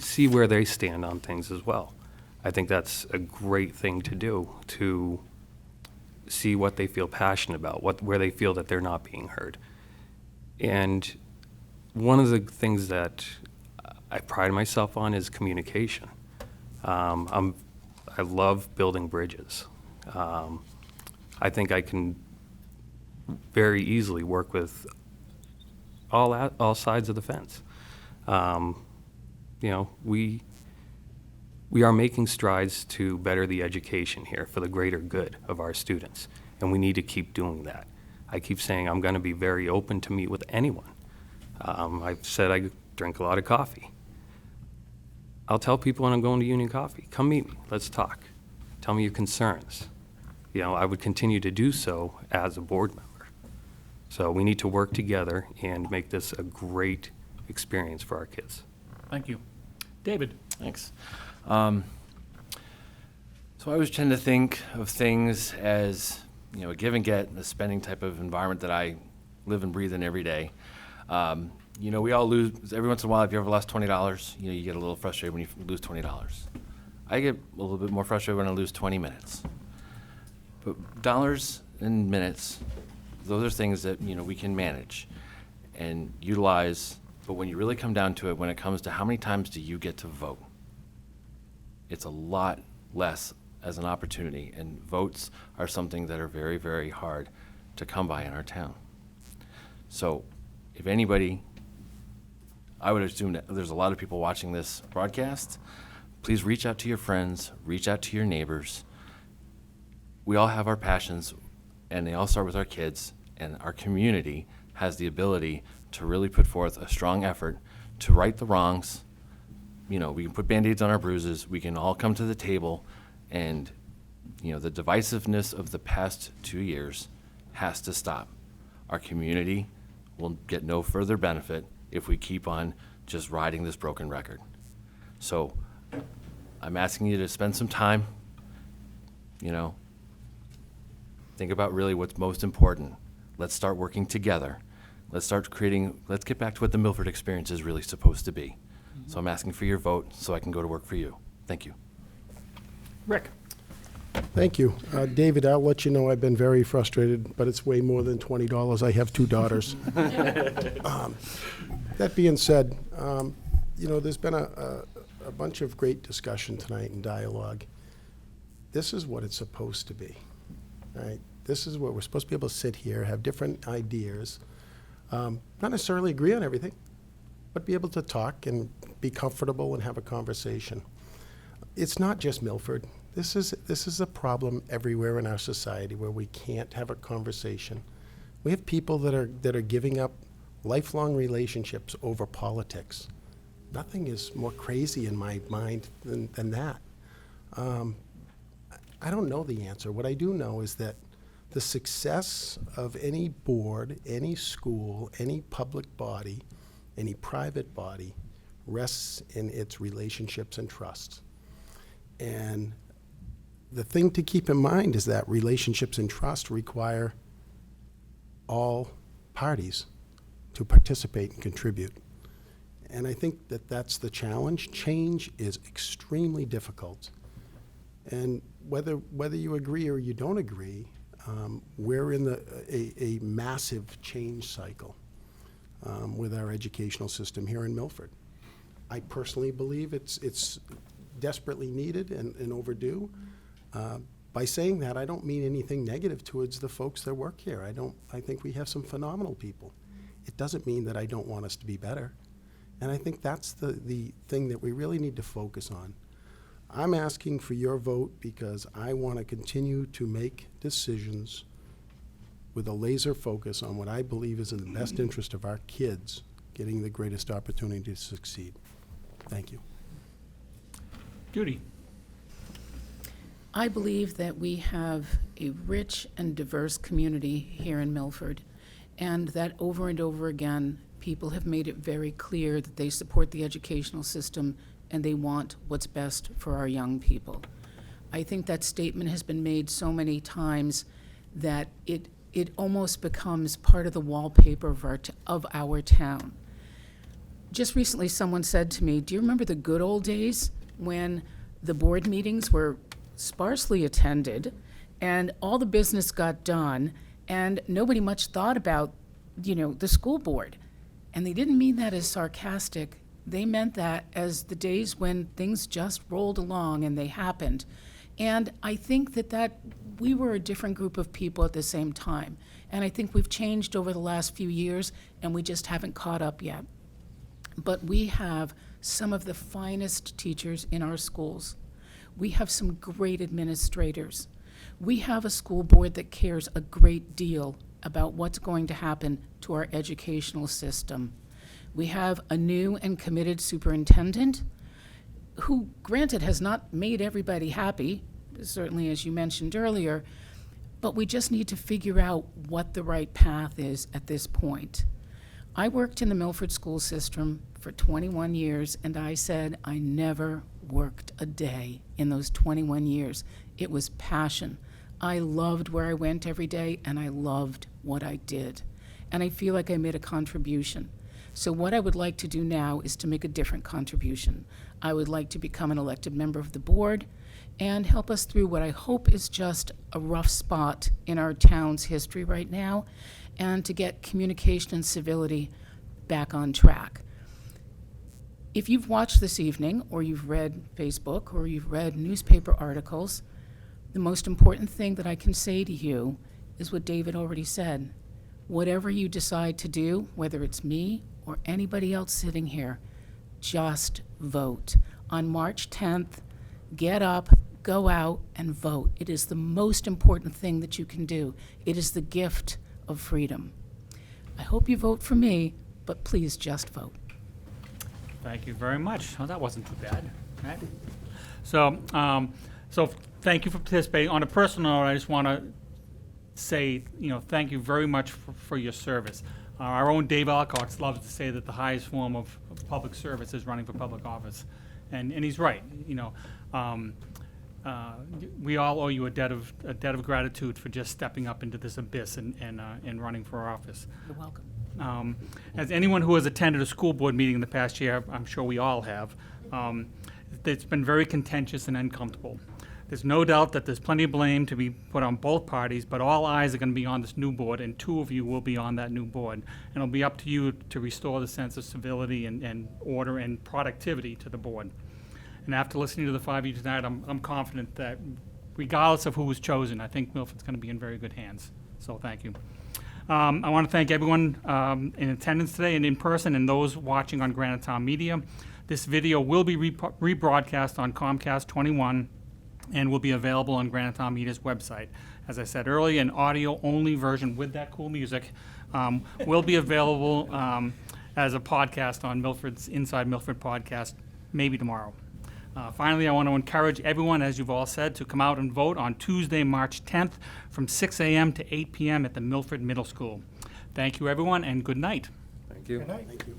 See where they stand on things as well. I think that's a great thing to do, to see what they feel passionate about, where they feel that they're not being heard. And one of the things that I pride myself on is communication. I love building bridges. I think I can very easily work with all sides of the fence. We are making strides to better the education here for the greater good of our students, and we need to keep doing that. I keep saying I'm going to be very open to meet with anyone. I've said I drink a lot of coffee. I'll tell people when I'm going to Union Coffee, come meet me, let's talk. Tell me your concerns. I would continue to do so as a board member. So we need to work together and make this a great experience for our kids. Thank you. David? Thanks. So I always tend to think of things as, a give and get, a spending type of environment that I live and breathe in every day. We all lose, every once in a while, if you ever lost $20, you get a little frustrated when you lose $20. I get a little bit more frustrated when I lose 20 minutes. But dollars and minutes, those are things that, we can manage and utilize. But when you really come down to it, when it comes to how many times do you get to vote, it's a lot less as an opportunity. And votes are something that are very, very hard to come by in our town. So if anybody, I would assume that there's a lot of people watching this broadcast. Please reach out to your friends, reach out to your neighbors. We all have our passions, and they all start with our kids, and our community has the ability to really put forth a strong effort to right the wrongs. We can put Band-Aids on our bruises. We can all come to the table, and, the divisiveness of the past 2 years has to stop. Our community will get no further benefit if we keep on just riding this broken record. So I'm asking you to spend some time, think about really what's most important. Let's start working together. Let's get back to what the Milford experience is really supposed to be. So I'm asking for your vote so I can go to work for you. Thank you. Rick? Thank you. David, I'll let you know I've been very frustrated, but it's way more than $20. I have 2 daughters. That being said, there's been a bunch of great discussion tonight and dialogue. This is what it's supposed to be, right? This is what we're supposed to be able to sit here, have different ideas, not necessarily agree on everything, but be able to talk and be comfortable and have a conversation. It's not just Milford. This is a problem everywhere in our society where we can't have a conversation. We have people that are giving up lifelong relationships over politics. Nothing is more crazy in my mind than that. I don't know the answer. What I do know is that the success of any board, any school, any public body, any private body rests in its relationships and trusts. And the thing to keep in mind is that relationships and trust require all parties to participate and contribute. And I think that that's the challenge. Change is extremely difficult. And whether you agree or you don't agree, we're in a massive change cycle with our educational system here in Milford. I personally believe it's desperately needed and overdue. By saying that, I don't mean anything negative towards the folks that work here. I think we have some phenomenal people. It doesn't mean that I don't want us to be better. And I think that's the thing that we really need to focus on. I'm asking for your vote because I want to continue to make decisions with a laser focus on what I believe is in the best interest of our kids getting the greatest opportunity to succeed. Thank you. Judy? I believe that we have a rich and diverse community here in Milford, and that over and over again, people have made it very clear that they support the educational system and they want what's best for our young people. I think that statement has been made so many times that it almost becomes part of the wallpaper of our town. Just recently, someone said to me, do you remember the good old days when the board meetings were sparsely attended And all the business got done, and nobody much thought about, the school board. And they didn't mean that as sarcastic. They meant that as the days when things just rolled along and they happened. And I think that we were a different group of people at the same time. And I think we've changed over the last few years, and we just haven't caught up yet. But we have some of the finest teachers in our schools. We have some great administrators. We have a school board that cares a great deal about what's going to happen to our educational system. We have a new and committed superintendent who, granted, has not made everybody happy, certainly as you mentioned earlier, but we just need to figure out what the right path is at this point. I worked in the Milford school system for 21 years, and I said I never worked a day in those 21 years. It was passion. I loved where I went every day, and I loved what I did. And I feel like I made a contribution. So what I would like to do now is to make a different contribution. I would like to become an elected member of the board and help us through what I hope is just a rough spot in our town's history right now, and to get communication and civility back on track. If you've watched this evening, or you've read Facebook, or you've read newspaper articles, the most important thing that I can say to you is what David already said. Whatever you decide to do, whether it's me or anybody else sitting here, just vote. On March 10th, get up, go out, and vote. It is the most important thing that you can do. It is the gift of freedom. I hope you vote for me, but please just vote. Thank you very much. Oh, that wasn't too bad, right? So thank you for participating. On a personal note, I just want to say, thank you very much for your service. Our own Dave Alcox loves to say that the highest form of public service is running for public office, and he's right. We all owe you a debt of gratitude for just stepping up into this abyss and running for office. You're welcome. As anyone who has attended a school board meeting in the past year, I'm sure we all have, it's been very contentious and uncomfortable. There's no doubt that there's plenty of blame to be put on both parties, but all eyes are going to be on this new board, and 2 of you will be on that new board. And it'll be up to you to restore the sense of civility and order and productivity to the board. And after listening to the 5 of you tonight, I'm confident that regardless of who was chosen, I think Milford's going to be in very good hands. So thank you. I want to thank everyone in attendance today and in person, and those watching on Granite Town Media. This video will be rebroadcast on Comcast 21 and will be available on Granite Town Media's website. As I said earlier, an audio-only version with that cool music will be available as a podcast on Milford's Inside Milford podcast, maybe tomorrow. Finally, I want to encourage everyone, as you've all said, to come out and vote on Tuesday, March 10th from 6 a.m. to 8 p.m. at the Milford Middle School. Thank you, everyone, and good night. Thank you. Good night. Thank you.